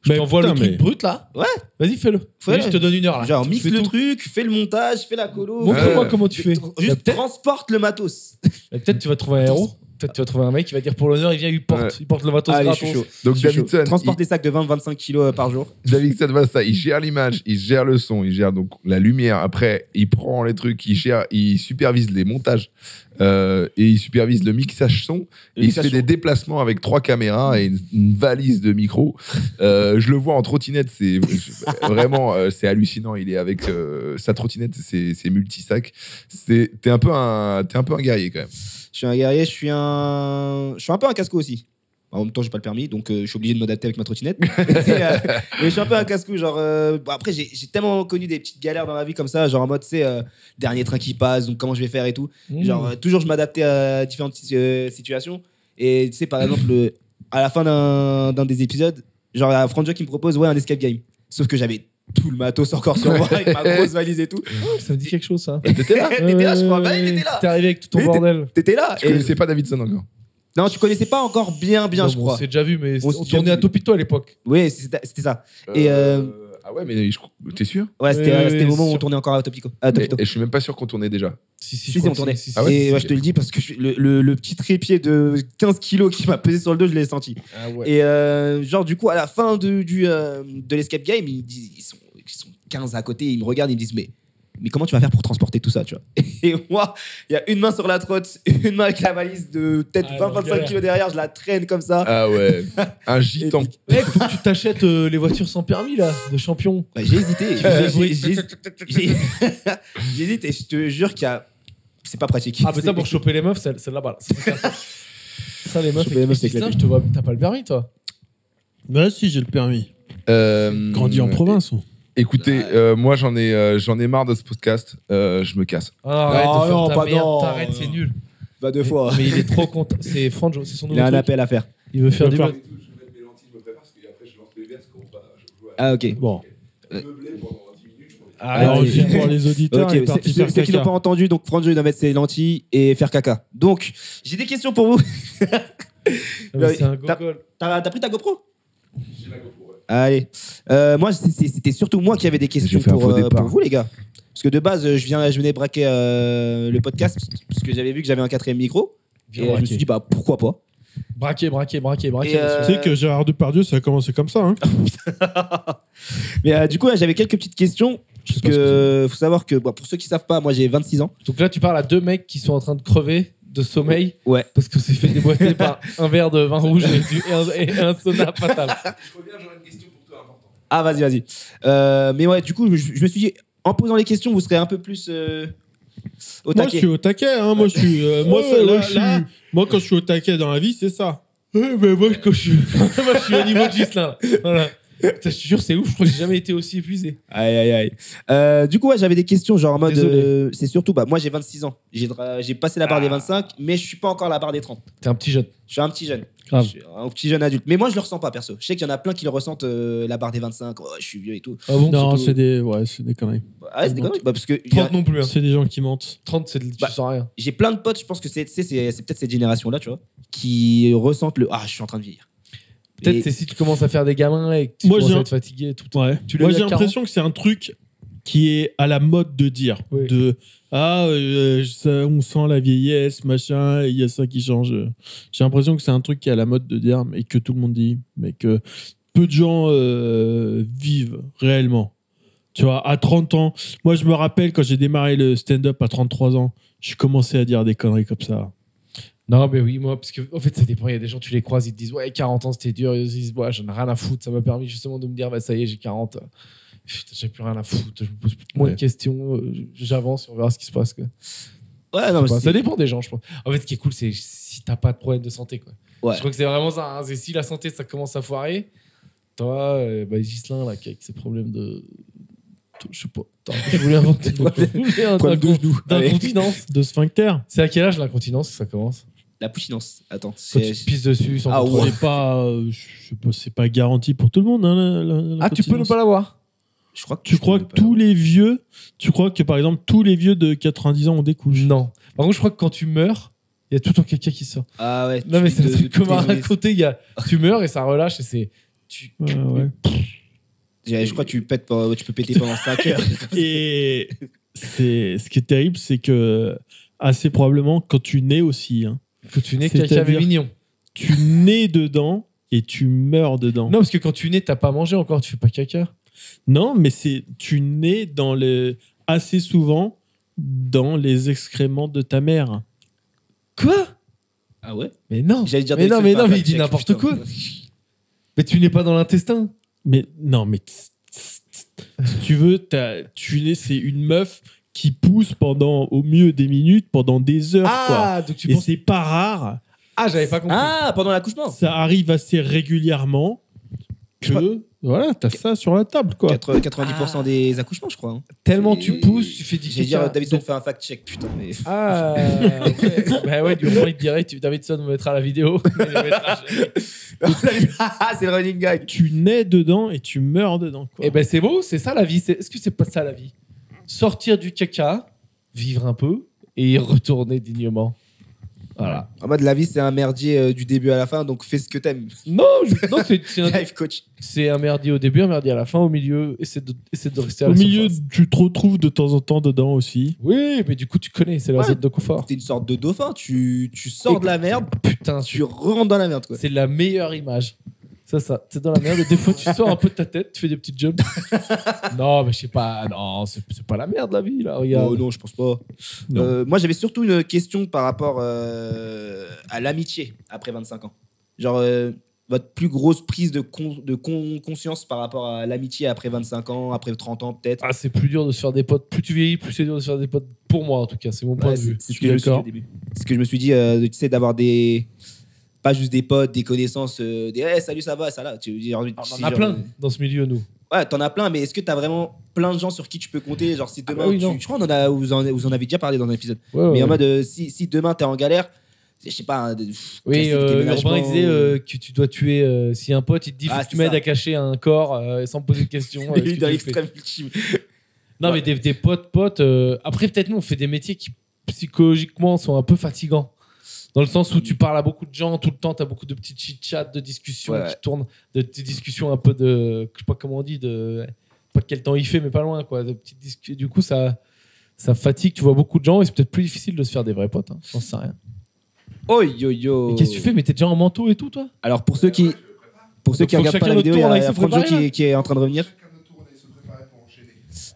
Je Mais t'envoie le putain, truc mais- brut là. Ouais. Vas-y, fais-le. Ouais. Je te donne 1 heure là. Genre, Tu mixe fais le tout. truc, fais le montage, fais la colo. Montre-moi comment tu fais. Juste Peut-être transporte le matos. peut-être tu vas trouver un héros. Peut-être tu vas trouver un mec qui va dire pour l'honneur, il vient, il porte le matos Allez, je gratos. suis chaud. Donc Je suis chaud. Davidson, Transporte des sacs de 20-25 kilos par jour. Davidson, voilà ça, il gère l'image, il gère le son, il gère donc la lumière. Après, il prend les trucs, il supervise les montages et il supervise le mixage son. Et il se fait des déplacements avec 3 caméras et une valise de micro. Je le vois en trottinette, c'est vraiment c'est hallucinant. Il est avec sa trottinette, c'est multisac. T'es un peu un guerrier quand même. Je suis un guerrier, je suis un peu un casco aussi. En même temps, j'ai pas le permis, donc je suis obligé de m'adapter avec ma trottinette. Mais je suis un peu un casse-cou. Genre, après, j'ai tellement connu des petites galères dans ma vie comme ça, genre en mode, tu sais, dernier train qui passe, donc comment je vais faire et tout. Genre, toujours, je m'adaptais à différentes situations. Et tu sais, par exemple, à la fin d'un des épisodes, genre, il y a Franjo qui me propose un escape game. Sauf que j'avais tout le matos encore sur moi, avec ma grosse valise et tout. Ça me dit quelque chose, ça. T'étais là? T'étais là, je crois. Bah, il était là. T'es arrivé avec tout ton Oui, bordel. T'étais là. Je connaissais pas Davidson encore. Non, tu connaissais pas encore bien, Non, je crois. On s'est déjà vu, mais On on s'est déjà tournait à vu. Topito à l'époque. Oui, c'était ça. Et Ah ouais, mais t'es sûr? ouais, c'était oui, le moment où on sûr. tournait encore à Topito. Et je suis même pas sûr qu'on tournait déjà. Si, Si, on tournait. Ah ouais, Et si, ouais, je te le dis parce que le petit trépied de 15 kilos qui m'a pesé sur le dos, je l'ai senti. Ah ouais. Et genre, du coup, à la fin de l'escape game, ils sont 15 à côté, ils me regardent, ils me disent mais comment tu vas faire pour transporter tout ça, tu vois? Et moi, il y a une main sur la trotte, une main avec la valise de peut-être Ah, 20-25 kilos derrière, je la traîne comme ça. Ah ouais, un gitan. Mec, faut que tu t'achètes les voitures sans permis là, de champion. Bah, j'ai hésité. Oui. J'hésite et je te jure c'est pas pratique. Ah, mais ça pour choper les meufs, c'est là-bas. Là. Ça, les meufs, Choper les meufs, c'est putain, éclaté. je te vois, t'as pas le permis, toi? Bah si, j'ai le permis. Grandi en province. Écoutez, moi j'en ai marre de ce podcast. Je me casse. Ah, arrête Non, de faire non, ta pas merde, non. t'arrêtes, c'est nul. Bah, 2 fois. Mais il est trop content. C'est Franjo, c'est son Il nouveau a un truc. appel à faire. Il veut faire du mal. Ah, ok. Bon. Arrête, Alors, il juste vient. pour les auditeurs, Ok, il est parti faire ceux qui n'ont caca. pas entendu, donc Franjo il doit mettre ses lentilles et faire caca. Donc, j'ai des questions pour vous. Ah, mais c'est un gogol. T'as pris ta GoPro? J'ai la GoPro, ouais. Allez. Moi, c'était surtout moi qui avais des questions J'ai fait un faux pour départ. vous, les gars. Parce que de base, je venais braquer le podcast parce que j'avais vu que j'avais un 4e micro. Viens Et je me braquer. suis dit, bah pourquoi pas. Braquer. Et, monsieur. Tu sais que Gérard Depardieu, ça a commencé comme ça. Hein. Mais du coup, là, j'avais quelques petites questions. Parce sais pas ce que faut savoir que pour ceux qui savent pas, moi j'ai 26 ans. Donc là, tu parles à 2 mecs qui sont en train de crever de sommeil. Ouais. Parce qu'on s'est fait déboîter par un verre de vin rouge et un sauna fatal. Ah, vas-y. Mais ouais, du coup, je me suis dit, en posant les questions, vous serez un peu plus au Moi, je taquet. suis au taquet. Hein. Moi, je suis, moi, quand je suis au taquet dans la vie, c'est ça. Ouais, mais moi, quand je suis au niveau de Gislain. Voilà. Putain, je te jure, c'est ouf. Je crois que j'ai jamais été aussi épuisé. Aïe. Du coup, ouais, j'avais des questions, genre en mode. Désolé. C'est surtout, moi j'ai 26 ans. J'ai passé la barre des 25, mais je suis pas encore à la barre des 30. T'es un petit jeune. Je suis un petit jeune. Grave. Je suis un petit jeune adulte. Mais moi, je le ressens pas, perso. Je sais qu'il y en a plein qui le ressentent, la barre des 25. Oh, je suis vieux et tout. Ah bon? Non, surtout- c'est des conneries. Ah ouais, c'est des conneries. Parce que 30 non plus. Hein. C'est des gens qui mentent. 30, tu Bah, sens rien. j'ai plein de potes, je pense que c'est peut-être cette génération-là, tu vois, qui ressentent le. Ah, je suis en train de vieillir. Peut-être Et- c'est si tu commences à faire des gamins et que tu Moi, commences j'ai à un- être fatigué et tout. Ouais. Tu l'as Moi, eu à j'ai 40? l'impression que c'est un truc qui est à la mode de dire. Oui. On sent la vieillesse, machin, il y a ça qui change. J'ai l'impression que c'est un truc qui est à la mode de dire, mais que tout le monde dit, mais que peu de gens vivent réellement. Tu vois, à 30 ans, moi je me rappelle quand j'ai démarré le stand-up à 33 ans, j'ai commencé à dire des conneries comme ça. Non, mais oui, moi, parce que en fait, ça dépend. Il y a des gens, tu les croises, ils te disent, ouais, 40 ans, c'était dur. Ils se disent, ouais, j'en ai rien à foutre. Ça m'a permis justement de me dire, bah, ça y est, j'ai 40. Putain, j'ai plus rien à foutre, je me pose moins de questions, j'avance et on verra ce qui se passe. Quoi. Ouais, non, mais ça dépend des gens, je pense. En fait, ce qui est cool, c'est si t'as pas de problème de santé. Quoi. Ouais. Je crois que c'est vraiment ça. Hein. C'est si la santé, ça commence à foirer, toi, Ghislain, là, qui a ses problèmes de. Je sais pas. Attends, je voulais inventer problème de genoux. D'incontinence. De sphincter. C'est à quel âge l'incontinence que ça commence? La pouchinance. Attends. Quand tu te pisses dessus sans contrôle. C'est pas, je sais pas, c'est pas garanti pour tout le monde. Hein, la tu peux ne pas l'avoir. Je crois que tu crois que tous les vieux, tu crois que par exemple tous les vieux de 90 ans ont des couches? Non. Par contre, je crois que quand tu meurs, il y a tout ton caca qui sort. Ah ouais. Non mais c'est un truc comme à côté, tu meurs et ça relâche et c'est. Ouais. Je crois que tu peux péter pendant 5 heures. Et ce qui est terrible, c'est que assez probablement quand tu nais aussi. Hein, quand tu nais, caca avait mignon. Tu nais dedans et tu meurs dedans. Non, parce que quand tu nais, t'as pas mangé encore, tu fais pas caca. Non, mais tu nais assez souvent dans les excréments de ta mère. Quoi? Ah ouais? Mais non. J'allais dire mais il dit n'importe quoi. Mais tu n'es pas dans l'intestin. Mais non, mais si tu veux, c'est une meuf qui pousse pendant au mieux des minutes, pendant des heures. Ah, quoi. Et c'est pas rare. Ah, j'avais pas compris. Ah, pendant l'accouchement. Ça arrive assez régulièrement que voilà, t'as ça sur la table, quoi. 90% des accouchements, je crois. Hein. Tellement tu pousses, tu fais du caca. Dire, Davidson fait un fact-check, putain. Mais... Ah, ouais. Bah ouais, du coup, il te dirait, Davidson me mettra la vidéo. C'est le running gag. Tu nais dedans et tu meurs dedans, quoi. Et ben c'est beau, c'est ça la vie. Est-ce que c'est pas ça la vie? Sortir du caca, vivre un peu et y retourner dignement. Voilà. En mode, la vie, c'est un merdier du début à la fin, donc fais ce que t'aimes. Non, c'est un life coach. C'est un merdier au début, un merdier à la fin, au milieu, essaie de rester à la surface. Au milieu, tu te retrouves de temps en temps dedans aussi. Oui, mais du coup, tu connais, c'est la zone de confort. T'es une sorte de dauphin, tu sors de la merde, putain, tu rentres dans la merde, quoi. C'est la meilleure image. Ça, t'es dans la merde, et des fois, tu sors un peu de ta tête, tu fais des petites jumps. Non, mais je sais pas, non, c'est pas la merde, la vie, là, regarde. Oh non, je pense pas. Moi, j'avais surtout une question par rapport à l'amitié après 25 ans. Genre, votre plus grosse prise de conscience par rapport à l'amitié après 25 ans, après 30 ans, peut-être. Ah, c'est plus dur de se faire des potes. Plus tu vieillis, plus c'est dur de se faire des potes. Pour moi, en tout cas, c'est mon point de vue. C'est ce que je me suis dit au début. C'est ce que je me suis dit, tu sais, d'avoir des... Pas juste des potes, des connaissances, des hey, salut, ça va, ça là. On en a plein dans ce milieu, nous. Ouais, t'en as plein, mais est-ce que t'as vraiment plein de gens sur qui tu peux compter? Genre, si demain, je crois vous en avez déjà parlé dans un épisode. Mais en mode, si demain t'es en galère, je sais pas. Oui, Urbain il disait que tu dois tuer. Si un pote il te dit faut que tu m'aides à cacher un corps sans poser de questions. Il est dans l'extrême ultime. Non, mais des potes. Après, peut-être nous, on fait des métiers qui psychologiquement sont un peu fatigants. Dans le sens où tu parles à beaucoup de gens tout le temps, tu as beaucoup de petits chit-chats, de discussions qui tournent, des discussions un peu de. Je sais pas comment on dit, pas de quel temps il fait, mais pas loin, quoi. De petites du coup, ça fatigue, tu vois beaucoup de gens et c'est peut-être plus difficile de se faire des vrais potes. Hein. J'en sais rien. Oh yo yo. Mais qu'est-ce que tu fais? Mais t'es déjà en manteau et tout, toi? Alors, pour ceux qui regardent pas la vidéo, il y a Franjo qui est en train de revenir.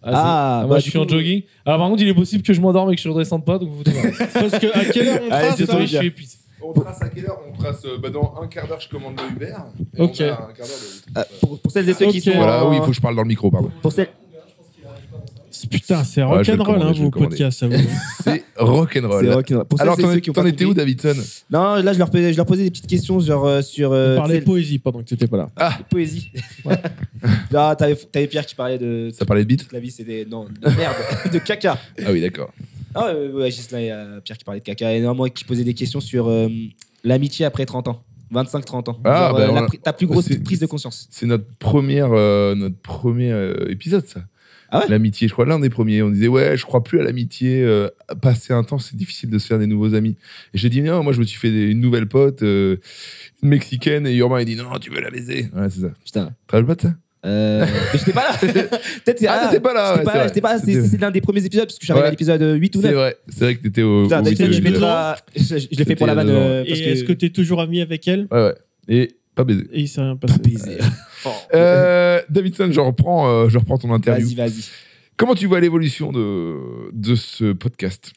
Moi je suis en jogging. Alors par contre il est possible que je m'endorme et que je ne redescende pas, donc vous parce que à quelle heure on trace? Désolé, je suis épuisé. On trace à quelle heure? On trace dans un quart d'heure, je commande le Uber. Ok. On a un quart d'heure de... pour celles et ceux qui sont... Voilà, oui, il faut que je parle dans le micro, pardon. Pour celles... Putain, c'est rock'n'roll, vos podcasts, ça vous. C'est rock'n'roll. Alors, t'en étais où, Davidson? Non, là, je leur posais des petites questions sur... On parlait de poésie pendant que tu n'étais pas là. Ah, poésie. Là, t'avais Pierre qui parlait de... Ça parlait de beat? La vie, c'était... Non, de merde, de caca. Ah oui, d'accord. Ah ouais, juste là, il y a Pierre qui parlait de caca. Et moi qui posais des questions sur l'amitié après 30 ans. 25-30 ans. Ah, genre, ta plus grosse prise de conscience. C'est notre premier épisode, ça. Ah ouais? L'amitié, je crois, l'un des premiers. On disait, ouais, je crois plus à l'amitié. Passer un temps, c'est difficile de se faire des nouveaux amis. Et j'ai dit, non, moi, je me suis fait une nouvelle pote, une mexicaine. Et Urbain, il dit, non, tu veux la baiser. Ouais, c'est ça. Putain. Tu te rappelles pas de ça? J'étais pas là. T'étais pas là. J'étais pas là. C'est l'un des premiers épisodes parce que j'arrive à l'épisode 8 ou 9. C'est vrai que t'étais au. Putain, je l'ai fait pour la vanne. Et est-ce que t'es toujours ami avec elle? Ouais. Et pas baiser. Et il s'est rien passé. Pas baiser. Davidson, je reprends ton interview. Vas-y. Comment tu vois l'évolution de ce podcast?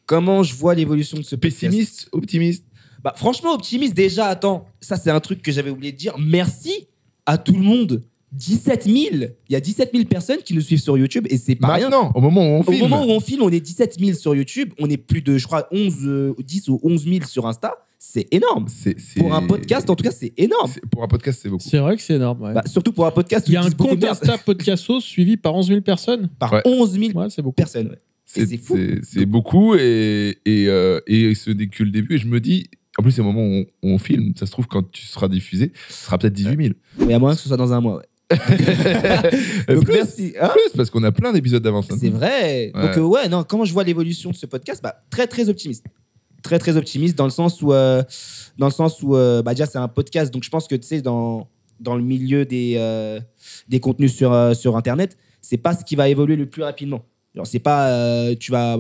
Comment je vois l'évolution de ce podcast? Pessimiste, optimiste? Bah, franchement, optimiste, déjà, attends. Ça, c'est un truc que j'avais oublié de dire. Merci à tout le monde 17 000. Il y a 17 000 personnes qui nous suivent sur YouTube et c'est pas rien. Maintenant, au moment où on filme. Au moment où on filme, on est 17 000 sur YouTube. On est plus de, je crois, 10 ou 11 000 sur Insta. C'est énorme. Pour un podcast, en tout cas, c'est énorme. Pour un podcast, c'est beaucoup. C'est vrai que c'est énorme. Ouais. Bah, surtout pour un podcast. Il y a un compte Insta Podcastos suivi par 11 000 personnes. Par 11 000 c'est beaucoup. personnes. Ouais. C'est fou. C'est beaucoup et ce n'est que le début. Et je me dis, en plus, c'est au moment où on filme. Ça se trouve, quand tu seras diffusé, ce sera peut-être 18 000. Mais à moins que ce soit dans un mois. Ouais. Donc plus, merci. Hein, plus, parce qu'on a plein d'épisodes d'avance. c'est vrai. Ouais. Donc non, comment je vois l'évolution de ce podcast, bah, très très optimiste. Très très optimiste dans le sens où bah, déjà c'est un podcast, donc je pense que tu sais dans le milieu des contenus sur internet, c'est pas ce qui va évoluer le plus rapidement. Genre, c'est pas tu vas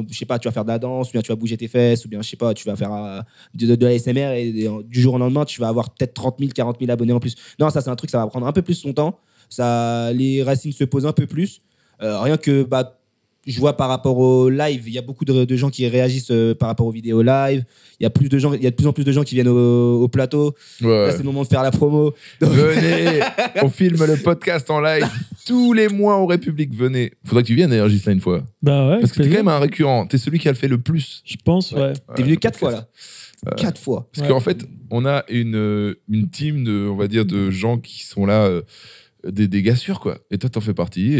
faire de la danse, ou bien tu vas bouger tes fesses, ou bien je sais pas, tu vas faire de l'ASMR et du jour au lendemain tu vas avoir peut-être 30 000, 40 000 abonnés en plus. Non, ça c'est un truc, ça va prendre un peu plus son temps. Ça, les racines se posent un peu plus. Rien que bah, je vois par rapport au live, il y a beaucoup de gens qui réagissent par rapport aux vidéos live. Il y a de plus en plus de gens qui viennent au plateau. Ouais. Là, c'est le moment de faire la promo. Donc... Venez, on filme le podcast en live tous les mois au République. Venez. Faudrait que tu viennes d'ailleurs, Gislain, une fois. Bah ouais. Parce que t'es quand même un récurrent. T'es celui qui a le fait le plus. Je pense, ouais. T'es venu 4 fois là. 4 fois. Parce qu'en fait, on a une team on va dire, de gens qui sont là. Des gars sûrs, quoi. Et toi, t'en fais partie.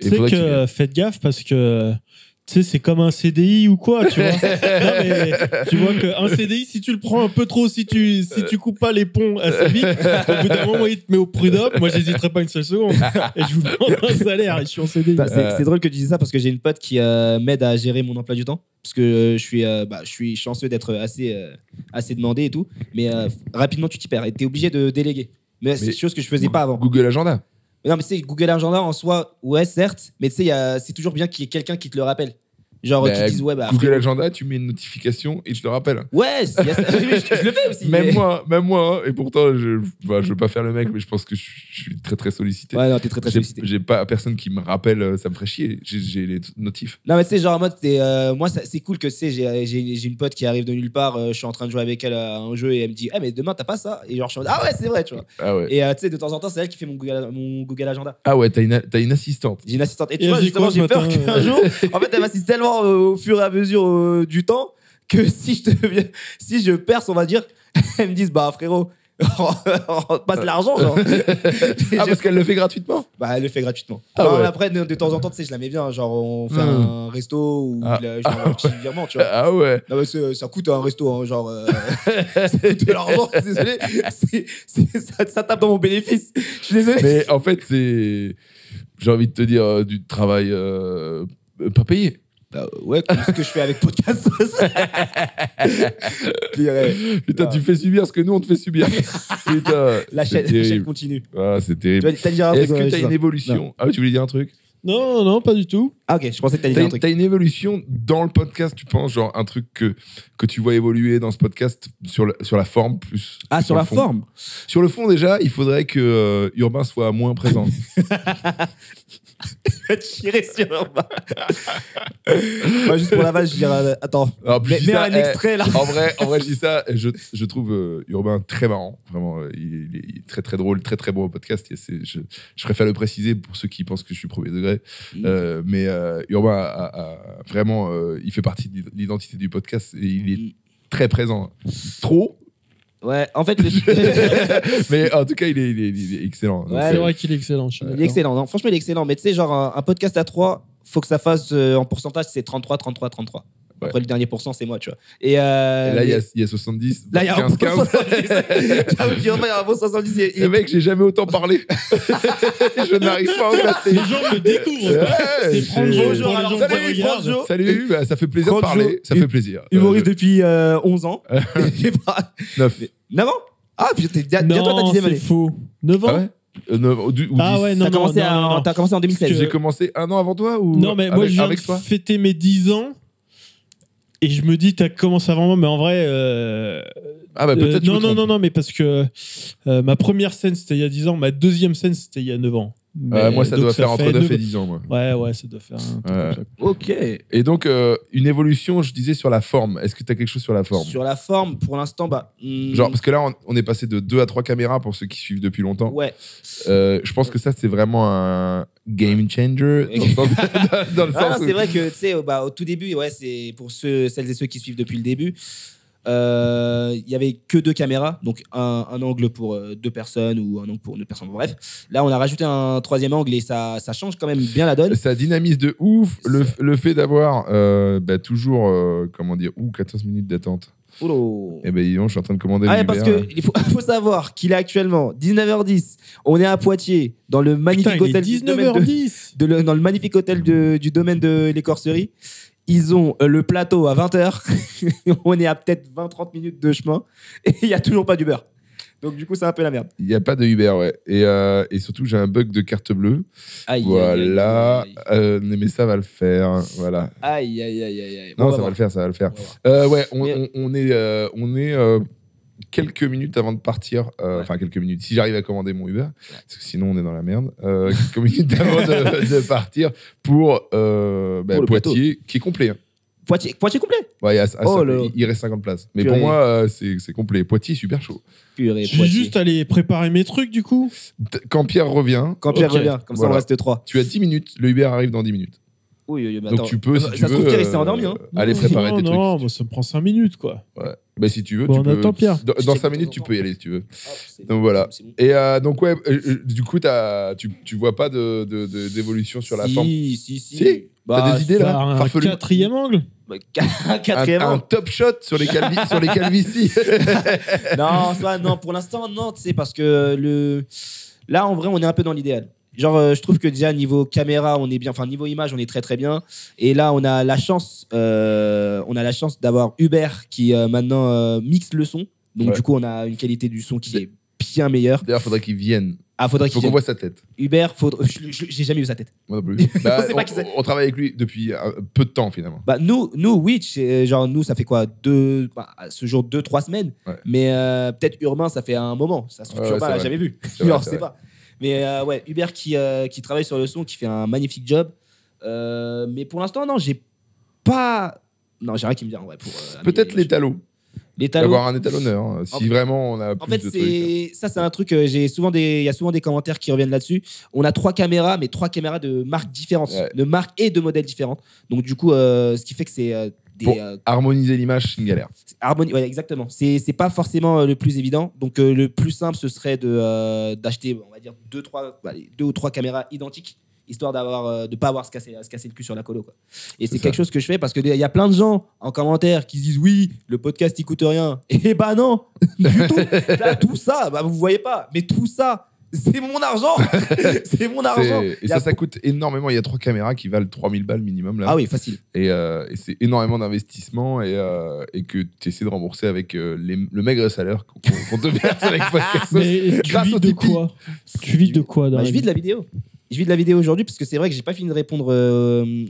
Tu sais que faites gaffe parce que tu sais, c'est comme un CDI ou quoi, tu vois. Non, mais tu vois qu'un CDI, si tu le prends un peu trop, si tu coupes pas les ponts assez vite, au bout d'un moment, il te met au prud'homme. Moi, j'hésiterai pas une seule seconde. Et je vous demande un salaire et je suis en CDI. C'est drôle que tu dises ça parce que j'ai une pote qui m'aide à gérer mon emploi du temps. Parce que je suis chanceux d'être assez demandé et tout. Mais rapidement, tu t'y perds et t'es obligé de déléguer. Mais c'est des choses que je faisais pas avant. Google Agenda. Non, mais tu sais, Google Agenda en soi, ouais, certes, mais tu sais, c'est toujours bien qu'il y ait quelqu'un qui te le rappelle. Genre, qui dise, ouais, bah. Google Agenda, tu mets une notification et je te rappelle. Ouais, je le fais aussi. Même moi, et pourtant, je veux pas faire le mec, mais je pense que je suis très très sollicité. Ouais, non, t'es très très sollicité. J'ai pas personne qui me rappelle, ça me ferait chier. J'ai les notifs. Non, mais tu sais, genre en mode, moi, c'est cool que tu sais, j'ai une pote qui arrive de nulle part, je suis en train de jouer avec elle à un jeu et elle me dit, ah, mais demain, t'as pas ça? Et genre, je suis en mode, ah ouais, c'est vrai, tu vois. Ah ouais. Et tu sais, de temps en temps, c'est elle qui fait mon Google Agenda. Ah ouais, t'as une assistante. J'ai une assistante. Et tu vois, justement, j'ai peur qu'un jour, en fait, elle m'assiste tellement au fur et à mesure du temps que si je perce, on va dire, elles me disent, bah frérot, passe l'argent, genre. Parce qu'elle le fait gratuitement. Bah, elle le fait gratuitement. Ouais. Après, de temps en temps, tu sais, je la mets bien. Genre, on fait un resto ou genre un petit virement, tu vois. Ah ouais. Non, mais ça coûte un resto, hein, genre. C'est de l'argent, désolé. Ça tape dans mon bénéfice. Je suis désolé. Mais en fait, j'ai envie de te dire, du travail pas payé. Bah, ouais, comme ce que je fais avec Podcast. Putain, tu fais subir ce que nous on te fait subir. Putain, La chaîne continue. Ah, c'est terrible. Est-ce que t'as une évolution? Ah oui, tu voulais dire un truc? Non, pas du tout. Ah ok, je pensais que t'allais dire un truc. T'as une évolution dans le podcast, tu penses, genre un truc que tu vois évoluer dans ce podcast sur la forme plus. Ah, sur la forme. Sur le fond, déjà, il faudrait que Urbain soit moins présent. Tu vas te chier sur Urbain. Moi, juste pour la base, je dirais attends, mets un extrait là. En vrai, je dis ça, je trouve Urbain très marrant. Vraiment, il est très très drôle, très très bon au podcast. Je préfère le préciser pour ceux qui pensent que je suis premier degré. Mais Urbain a vraiment, il fait partie de l'identité du podcast et il est très présent. Trop. Ouais, en fait. Mais en tout cas, il est excellent. Ouais, c'est vrai qu'il est excellent. Il est excellent. Non, franchement, il est excellent. Mais tu sais, genre, un podcast à 3, faut que ça fasse en pourcentage, c'est 33, 33, 33. Ouais. Après, le dernier pourcent, c'est moi, tu vois. Et là, il y a 70. Là, il y a 15, un bon 70. Il y a un bon 70. Le mec, j'ai jamais autant parlé. Je n'arrive pas à en passer. Les gens me découvrent. Ouais, c'est Franjo. Salut, bah, ça fait plaisir de parler. Ça fait plaisir. Humoriste depuis 11 ans. 9. 9 ans? Ah, puis t'es bientôt à ta 10e année. C'est faux. 9 ans? Ah ouais, non, t'as commencé en 2016. J'ai commencé un an avant toi ou non, mais moi, je viens de fêter mes 10 ans. Et je me dis, t'as commencé avant moi, mais en vrai. Peut-être. Non, mais parce que ma première scène, c'était il y a 10 ans, ma deuxième scène, c'était il y a 9 ans. Moi, ça doit faire entre 9 et 10 ans, moi. Ouais, ça doit faire un truc comme ça. Ok. Et donc, une évolution, je disais, sur la forme. Est-ce que tu as quelque chose sur la forme? Sur la forme, pour l'instant, Genre, parce que là, on est passé de 2 à 3 caméras pour ceux qui suivent depuis longtemps. Ouais. Je pense que ça, c'est vraiment un game changer. Dans le sens où... C'est vrai que, tu sais, au tout début, c'est pour celles et ceux qui suivent depuis le début. Il y avait que 2 caméras, donc un angle pour 2 personnes ou un angle pour 1 personne. Bref, là on a rajouté un 3e angle et ça change quand même bien la donne. Ça dynamise de ouf le fait d'avoir toujours 14 minutes d'attente. Eh ben je suis en train de commander le parce qu'il faut savoir qu'il est actuellement 19h10. On est à Poitiers dans le magnifique hôtel 19h10 dans le magnifique hôtel du domaine de l'écorcerie. Ils ont le plateau à 20h. On est à peut-être 20-30 minutes de chemin. Et il n'y a toujours pas d'Uber. Donc, du coup, c'est un peu la merde. Il n'y a pas de Uber, ouais. Et surtout, j'ai un bug de carte bleue. Voilà. Mais ça va le faire. Voilà. Aïe. Non, ça va le faire, ça va le faire. On est quelques minutes avant de partir. Enfin, quelques minutes. Si j'arrive à commander mon Uber, parce que sinon, on est dans la merde. Quelques minutes avant de partir pour Poitiers, qui est complet. Hein. Poitiers complet. Ouais, il reste 50 places. Mais pour moi, c'est complet. Poitiers, super chaud. Je vais juste aller préparer mes trucs, du coup. Quand Pierre revient. Comme ça, on reste 3. Tu as 10 minutes. Le Uber arrive dans 10 minutes. Oui, donc tu peux, si tu veux, Pierre, il s'est endormi. Aller préparer tes trucs. Non, moi, ça me prend 5 minutes, quoi. Ouais. Bah, si tu veux, tu peux. Attends, Pierre. Dans 5 minutes, tu peux y aller si tu veux. Donc voilà. Et donc, du coup, tu vois pas d'évolution sur la forme? Si. T'as des idées là? Un 4e angle? Un top shot sur les calvities. Non, pour l'instant, non, tu sais, parce que là, en vrai, on est un peu dans l'idéal. Genre, je trouve que déjà, niveau caméra, on est bien. Enfin, niveau image, on est très, très bien. Et là, on a la chance d'avoir Uber qui, maintenant, mixe le son. Donc, du coup, on a une qualité du son qui est bien meilleure. D'ailleurs, faudrait qu'il vienne. Faut qu'on voit sa tête. Uber, j'ai jamais vu sa tête. Moi non plus. On travaille avec lui depuis peu de temps, finalement. Nous, oui, nous, ça fait quoi ce jour 2-3 semaines. Ouais. Mais peut-être Urbain, ça fait un moment. Ça se trouve, Urbain, l'a jamais vu. Je sais pas. Mais Uber qui travaille sur le son, qui fait un magnifique job. Mais pour l'instant, non, j'ai pas. Non, j'ai rien qui me vient. Peut-être l'étalo. D'avoir un étalonneur, si vraiment on a plus de trucs. Ça, c'est un truc, il y a souvent des commentaires qui reviennent là-dessus. On a 3 caméras, mais 3 caméras de marques différentes, de marques et de modèles différentes. Donc, du coup, ce qui fait que c'est pour harmoniser l'image, c'est une galère. Ouais, exactement. C'est pas forcément le plus évident. Donc, le plus simple, ce serait d'acheter, on va dire, 2 ou 3 caméras identiques, histoire de pas avoir à se casser le cul sur la colo, quoi. Et c'est quelque chose que je fais parce qu'il y a plein de gens en commentaire qui se disent oui, le podcast il coûte rien. Et bah non, du tout. Là, tout ça, vous voyez pas, mais tout ça, c'est mon argent. C'est mon argent. Et ça coûte énormément. Il y a 3 caméras qui valent 3000 balles minimum là. Ah oui, facile. Et c'est énormément d'investissement et que tu essaies de rembourser avec le maigre salaire qu'on te verse avec podcast. Mais tu vis de quoi? Tu vis de quoi? Je vis de la vidéo. Je vis de la vidéo aujourd'hui parce que c'est vrai que j'ai pas fini de répondre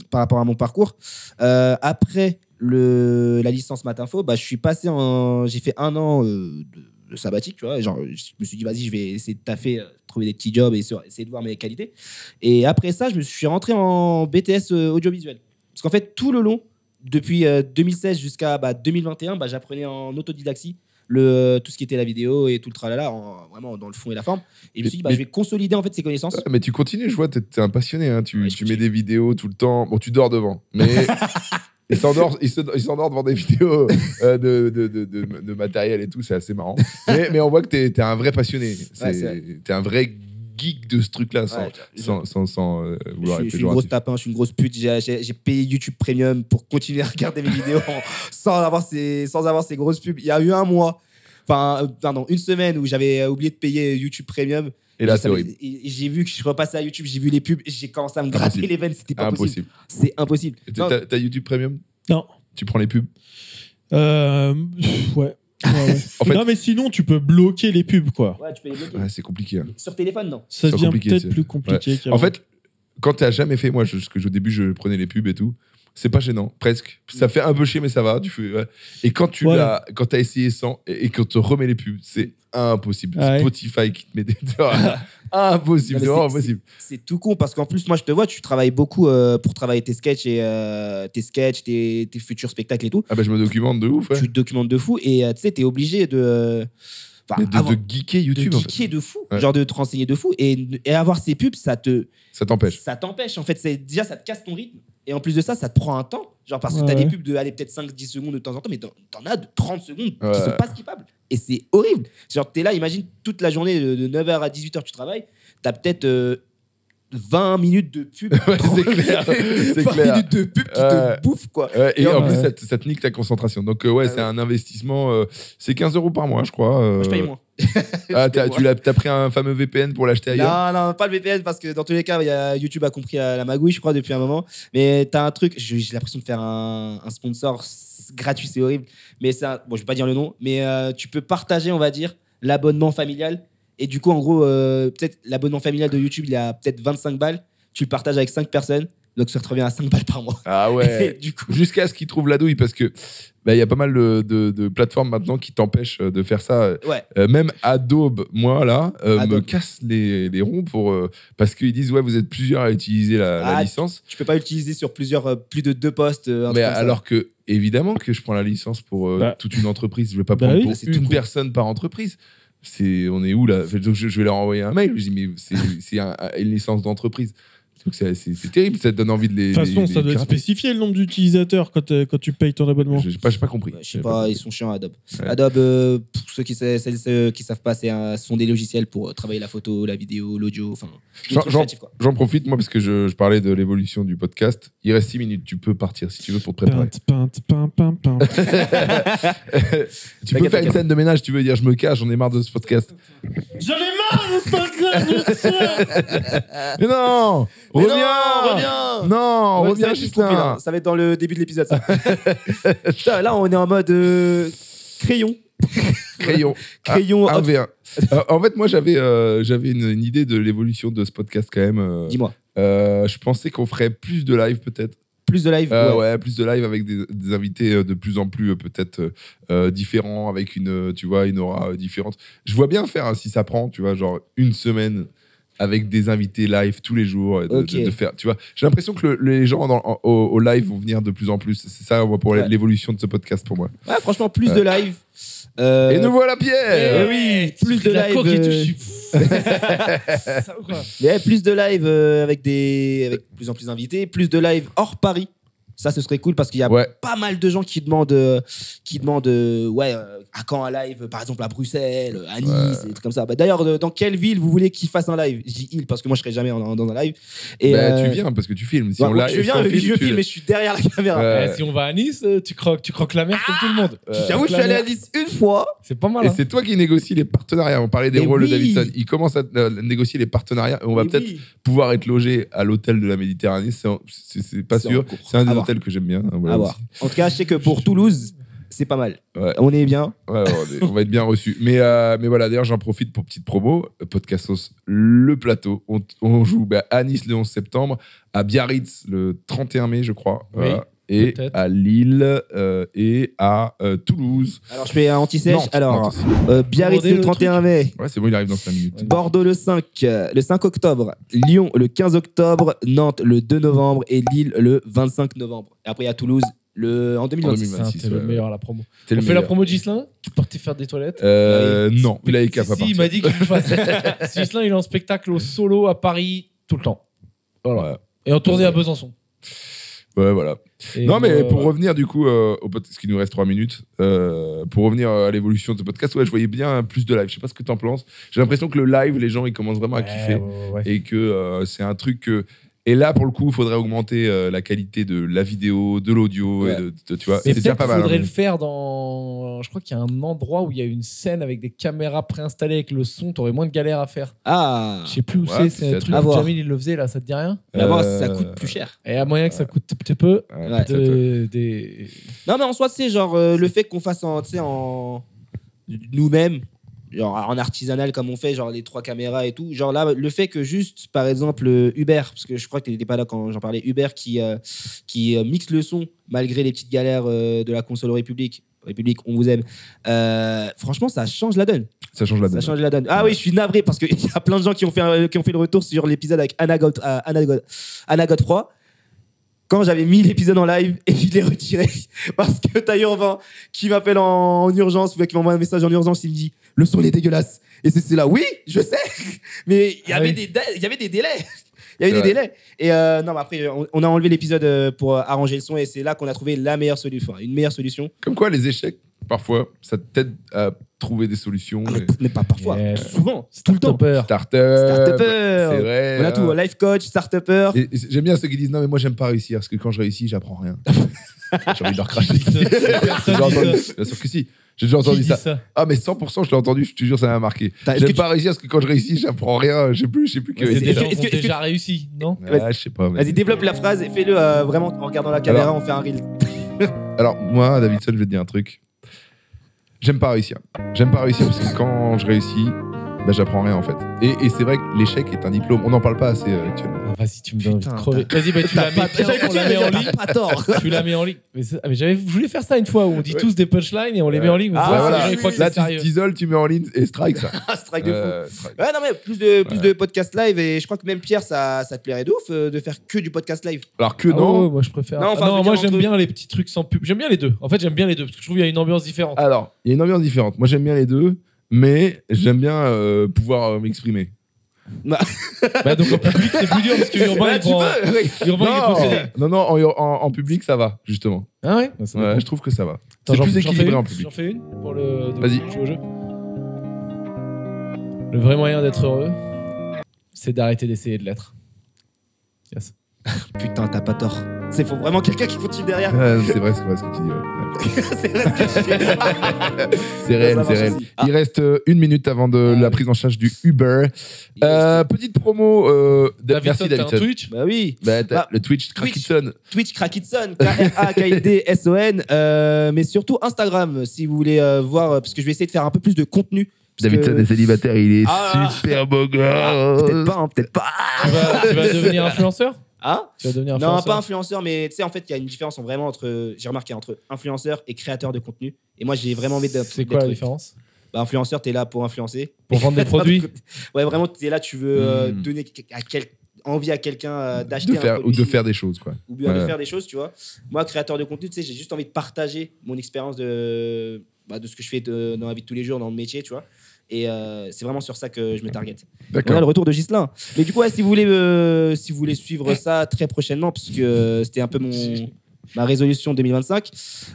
par rapport à mon parcours. Après la licence Matinfo, j'ai fait 1 an de sabbatique, tu vois. Genre, je me suis dit, vas-y, je vais essayer de taffer, trouver des petits jobs et essayer de voir mes qualités. Et après ça, je suis rentré en BTS audiovisuel. Parce qu'en fait, tout le long, depuis 2016 jusqu'à 2021, j'apprenais en autodidactie tout ce qui était la vidéo et tout le tralala, vraiment dans le fond et la forme. Et je me suis dit, je vais consolider en fait ces connaissances. Mais tu continues, je vois, t'es un passionné. Hein. Tu mets des vidéos tout le temps. Bon, tu dors devant. Mais il s'endort devant des vidéos de matériel et tout. C'est assez marrant. Mais on voit que t'es un vrai passionné. T'es un vrai geek de ce truc-là, sans vouloir être je suis une grosse tapin, je suis une grosse pute. J'ai payé YouTube Premium pour continuer à regarder mes vidéos sans avoir ces grosses pubs. Il y a eu une semaine où j'avais oublié de payer YouTube Premium. Et là, c'est horrible. Et j'ai vu que je repassais à YouTube, j'ai vu les pubs, et j'ai commencé à me gratter les veines. C'était pas possible. C'est impossible. T'as YouTube Premium? Non. Tu prends les pubs? Ouais. En fait, non, mais sinon, tu peux bloquer les pubs, quoi. Ouais, tu peux les bloquer. Ouais, c'est compliqué. Hein. Sur téléphone, non. Ça devient peut-être plus compliqué. Ouais. En fait, quand t'as jamais fait, moi, au début, je prenais les pubs et tout. c'est pas gênant, presque. Ça fait un peu chier, mais ça va. Et quand t'as essayé sans et qu'on te remet les pubs, c'est impossible. Spotify qui te met des... impossible, c'est vraiment impossible. C'est tout con parce qu'en plus, moi, je te vois, tu travailles beaucoup pour travailler tes sketchs et tes futurs spectacles et tout. Ah bah, je me documente de ouf. Tu te documentes de fou et tu sais, t'es obligé de geeker YouTube. De geeker de fou. Genre de te renseigner de fou. Et avoir ces pubs, ça t'empêche. Ça t'empêche. En fait, déjà, ça te casse ton rythme. Et en plus de ça, ça te prend un temps. Genre parce que t'as des pubs de peut-être 5-10 secondes de temps en temps, mais t'en as de 30 secondes qui sont pas skippables. Et c'est horrible. Genre, t'es là, imagine toute la journée de 9h à 18h, tu travailles. T'as peut-être 20 minutes de pub. C'est clair. 20 minutes de pub qui te bouffe, quoi. Et en plus, ça te nique ta concentration. Donc, c'est un investissement. C'est 15 € par mois, je crois. Moi, je paye moins. T'as pris un fameux VPN pour l'acheter ailleurs? Non, pas le VPN, parce que dans tous les cas, YouTube a compris la magouille, je crois, depuis un moment. Mais t'as un truc, j'ai l'impression de faire un sponsor gratuit, c'est horrible. Mais bon, je vais pas dire le nom, mais tu peux partager, on va dire, l'abonnement familial. Et du coup, en gros, peut-être l'abonnement familial de YouTube, il a peut-être 25 balles. Tu le partages avec 5 personnes. Donc, ça te revient à 5 balles par mois. Ah ouais. Du coup... Jusqu'à ce qu'ils trouvent la douille, parce que y a pas mal de plateformes maintenant qui t'empêchent de faire ça. Ouais. Même Adobe, moi, là, me casse les ronds parce qu'ils disent, vous êtes plusieurs à utiliser la licence. Tu peux pas l'utiliser sur plus de 2 postes. Mais alors que, évidemment, que je prends la licence pour toute une entreprise. Je vais pas prendre pour une personne par entreprise. On est où là? Donc, je vais leur envoyer un mail. Je dis, mais c'est une licence d'entreprise. Donc c'est terrible, ça te donne envie de les. De toute façon, ça doit être spécifié le nombre d'utilisateurs quand tu payes ton abonnement. J'ai pas compris. Je sais pas, ils sont chiants Adobe. Ouais. Adobe, pour ceux qui savent pas, ce sont des logiciels pour travailler la photo, la vidéo, l'audio. Enfin, j'en profite moi parce que je parlais de l'évolution du podcast. Il reste 6 minutes, tu peux partir si tu veux pour te préparer. Tu peux faire une scène de ménage, tu veux dire je me cache, j'en ai marre de ce podcast. J'en ai marre de ce podcast. Mais non. Reviens. Non, reviens juste là. Ça va être dans le début de l'épisode. Ça. Là, on est en mode crayon. Crayon 1v1. En fait, moi, j'avais une idée de l'évolution de ce podcast quand même. Dis-moi. Je pensais qu'on ferait plus de live peut-être. Plus de live ouais, plus de live avec des invités de plus en plus peut-être différents, avec une aura différente. Je vois bien faire, si ça prend, tu vois, genre une semaine avec des invités live tous les jours, de faire, tu vois. J'ai l'impression que les gens au live vont venir de plus en plus. C'est ça pour l'évolution de ce podcast pour moi. Ouais, franchement, plus de live. Et nous voilà Pierre. Oui, plus de live. Mais plus de live avec plus en plus d'invités, plus de live hors Paris. Ça, ce serait cool parce qu'il y a pas mal de gens qui demandent à quand un live, par exemple à Bruxelles, à Nice, des trucs comme ça. D'ailleurs, dans quelle ville vous voulez qu'il fasse un live? Je dis il parce que moi, je serai jamais dans un live. Et tu viens parce que tu filmes. Si je viens, je filme, mais je suis derrière la caméra. Si on va à Nice, tu croques la mer comme tout le monde. J'avoue, je suis allé à Nice une fois. C'est pas mal. Et c'est toi qui négocies les partenariats. On parlait des rôles de Davidson. Il commence à négocier les partenariats. On va peut-être pouvoir être logé à l'hôtel de la Méditerranée. C'est pas sûr. C'est un des hôtels que j'aime bien. En tout cas, je sais que pour Toulouse, c'est pas mal. Ouais. On est bien. Ouais, on va être bien reçus. Mais voilà, d'ailleurs, j'en profite pour petite promo. Podcastos, le plateau. On joue à Nice le 11 septembre, à Biarritz le 31 mai, je crois. Oui, et à Lille et à Toulouse. Alors, je fais un anti-sèche. Alors, Biarritz le 31 mai. Ouais, c'est bon, il arrive dans 5 minutes. Bordeaux le 5 octobre. Lyon le 15 octobre. Nantes le 2 novembre. Et Lille le 25 novembre. Et après, à Toulouse en 2026. T'es le meilleur à la promo. On fait la promo de Ghislain? Tu partais faire des toilettes? Non, il a les caps à partir. Il m'a dit qu'il le fasse. Ghislain, il est en spectacle au solo à Paris tout le temps. Voilà. Ouais. Et en tournée à Besançon. Ouais, voilà. Non, mais pour revenir du coup au podcast, parce qu'il nous reste 3 minutes, pour revenir à l'évolution de ce podcast, je voyais bien plus de live. Je sais pas ce que t'en penses. J'ai l'impression que le live, les gens, ils commencent vraiment à kiffer. Et que c'est un truc que... Et là, pour le coup, il faudrait augmenter la qualité de la vidéo, de l'audio. Ouais. Tu vois, c'est déjà pas mal. Il faudrait le faire dans... Je crois qu'il y a un endroit où il y a une scène avec des caméras préinstallées avec le son. T'aurais moins de galère à faire. Ah. Je sais plus où c'est. C'est un truc où Jamil, il le faisait, là. Ça te dit rien? Ça coûte plus cher. Et il y a moyen que ça coûte un petit peu. Non, mais en soi, c'est genre le fait qu'on fasse en nous-mêmes. genre en artisanal comme on fait, genre les 3 caméras et tout. Genre là, le fait que juste, par exemple, Uber, parce que je crois que tu n'étais pas là quand j'en parlais, Uber qui mixe le son malgré les petites galères de la console République, on vous aime. Franchement, ça change la donne. Ça change la donne. Ça change la donne. Ah oui, je suis navré parce qu'il y a plein de gens qui ont fait le retour sur l'épisode avec Anna Godefroy. Quand j'avais mis l'épisode en live et je l'ai retiré parce que t'as Urbain qui m'appelle en urgence, qui m'envoie un message en urgence, il me dit le son il est dégueulasse. Et c'est là, oui, je sais, mais il y avait des délais. Il y avait des délais. Et non, mais après, on a enlevé l'épisode pour arranger le son et c'est là qu'on a trouvé la meilleure solution, une meilleure solution. Comme quoi, les échecs, parfois, ça t'aide à trouver des solutions. Mais pas parfois, souvent, tout le temps. Startupper. C'est vrai. On a tout, life coach, startupper. J'aime bien ceux qui disent non, mais moi, j'aime pas réussir parce que quand je réussis, j'apprends rien. J'ai envie de leur cracher. Bien sûr que si. J'ai déjà entendu ça. Ah, mais 100%, je l'ai entendu, je te jure, ça m'a marqué. J'aime pas réussir parce que quand je réussis, j'apprends rien. Je sais plus que. Est-ce que déjà réussi, non? Je sais pas. Vas-y, développe la phrase et fais-le vraiment en regardant la caméra, on fait un reel. Alors, moi, Davidson, je vais te dire un truc. J'aime pas réussir. J'aime pas réussir parce que quand je réussis, bah, j'apprends rien en fait. Et c'est vrai que l'échec est un diplôme. On n'en parle pas assez actuellement. Vas-y, tu me donnes envie de crever. Vas-y, bah, tu la mets on la met en ligne. Pas tort. Tu la mets en ligne. Mais je voulais faire ça une fois où on dit tous des punchlines et on les met en ligne. Là, tu t'isoles, tu mets en ligne et strike ça. Strike de fou. Ouais, non, mais plus de podcasts live et je crois que même Pierre, ça te plairait de ouf de faire que du podcast live. Alors que non. Moi, je préfère. Non, moi, j'aime bien les petits trucs sans pub. J'aime bien les deux. En fait, j'aime bien les deux parce que je trouve qu'il y a une ambiance différente. Alors, il y a une ambiance différente. Moi, j'aime bien les deux. Mais j'aime bien pouvoir m'exprimer. Bah donc en public c'est plus dur parce que Urbain il est possédé. Non, en public ça va justement. Ah ouais, je trouve que ça va. C'est plus équilibré en public. J'en fais une pour le. Vas-y. Jouer au jeu. Le vrai moyen d'être heureux, c'est d'arrêter d'essayer de l'être. Yes. Putain, t'as pas tort. Il faut vraiment quelqu'un qui continue derrière. C'est vrai ce que tu dis. C'est vrai ce que tu dis. C'est réel. Il reste 1 minute avant de la prise en charge du Uber. Petite promo. Merci Davidson. Un Twitch. Bah oui. Le Twitch Krakitson. Twitch Krakitson. Krakidson. Mais surtout Instagram si vous voulez voir, parce que je vais essayer de faire un peu plus de contenu. Davidson est célibataire, il est super beau gars. Peut-être pas. Tu vas devenir influenceur? Tu vas devenir influenceur? Non, pas influenceur, mais tu sais, en fait, il y a une différence vraiment j'ai remarqué, entre influenceur et créateur de contenu. Et moi, j'ai vraiment envie d'être. C'est quoi la différence? Influenceur, t'es là pour influencer. Pour vendre des produits? Ouais, vraiment, t'es là, tu veux donner envie à quelqu'un d'acheter un produit. Ou de faire des choses, quoi. Ou bien de faire des choses, tu vois. Moi, créateur de contenu, tu sais, j'ai juste envie de partager mon expérience de ce que je fais dans la vie de tous les jours, dans le métier, tu vois. Et c'est vraiment sur ça que je me target. On a le retour de Ghislain. Mais du coup, si vous voulez suivre ça très prochainement, parce que c'était un peu ma résolution 2025,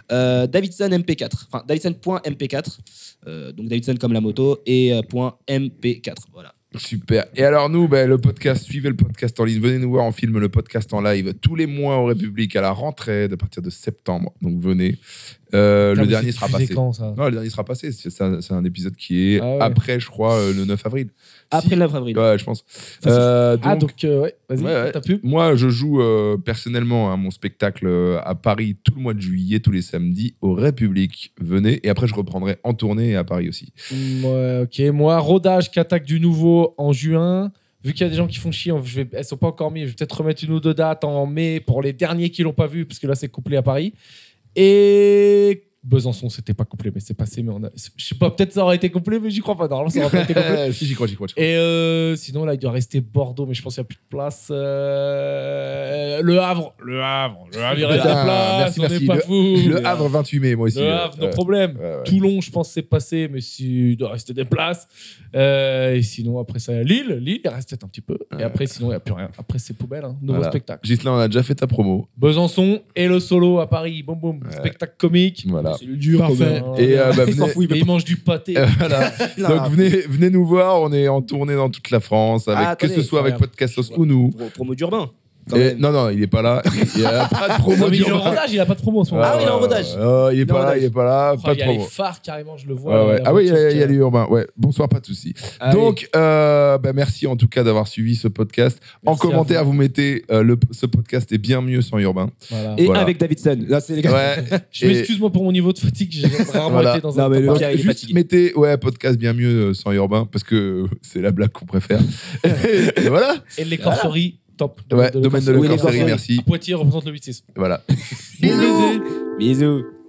Davidson MP4. Enfin, Davidson.mp4. Donc Davidson comme la moto et .mp4. Voilà. Super. Et alors nous, le podcast, suivez le podcast en ligne. Venez nous voir, on filme le podcast en live tous les mois au République à la rentrée à partir de septembre. Donc venez. Le dernier sera passé. Quand, ça non, le dernier sera passé. C'est un épisode qui est après, je crois, le 9 avril. Après le 9 avril. Ouais, je pense. Ouais, vas-y, ta pub. Moi, je joue personnellement mon spectacle à Paris tout le mois de juillet, tous les samedis, au République. Venez. Et après, je reprendrai en tournée à Paris aussi. Ouais, ok. Moi, Rodage qui attaque du nouveau en juin. Vu qu'il y a des gens qui font chier, elles sont pas encore mises. Je vais peut-être remettre 1 ou 2 dates en mai pour les derniers qui l'ont pas vu, parce que là, c'est couplé à Paris. Et Besançon, c'était pas complet, mais c'est passé. Mais je sais pas, peut-être ça aurait été complet, mais j'y crois pas. Normalement, ça aurait pas été complet. Si, j'y crois. Et sinon, là, il doit rester Bordeaux, mais je pense qu'il n'y a plus de place. Le Havre, il reste de la place. On n'est pas fou. Le Havre, 28 mai, moi aussi. Le Havre, no problème. Toulon, je pense que c'est passé, mais il doit rester des places. Et sinon, après ça, Lille, il reste peut-être un petit peu. Et après, sinon, il n'y a plus rien. Après, c'est poubelle. Nouveau spectacle. Ghislain, on a déjà fait ta promo. Besançon et le solo à Paris. Boum. Spectacle comique. Voilà. C'est le dur. Parfait. Et il mange du pâté. Voilà. Donc venez nous voir, on est en tournée dans toute la France, que ce soit avec Podcast Sauce ou nous. Promo d'Urbain. Non, il est pas là. Il n'y a pas de promo. Il est en rodage, il a pas de promo en ce moment. Ah oui, il est en rodage. Il est pas là, il est pas là. Pas de promo. Il y a les phares carrément, je le vois. Ouais. Ah oui, il y a les urbains. Ouais. Bonsoir, pas de soucis. Donc, merci en tout cas d'avoir suivi ce podcast. En commentaire, vous mettez ce podcast est bien mieux sans urbain. Et avec Davidson. Là, c'est les gars. Ouais. Je m'excuse moi pour mon niveau de fatigue. J'ai rarement été dans un. Non, mais le Pierre, il est fatigué. Mettez podcast bien mieux sans urbain parce que c'est la blague qu'on préfère. Et voilà. Et l'écorcerie. Top. Domaine de l'écorcerie, merci. Poitiers représente le 8-6. Voilà. Bisous. Bisous.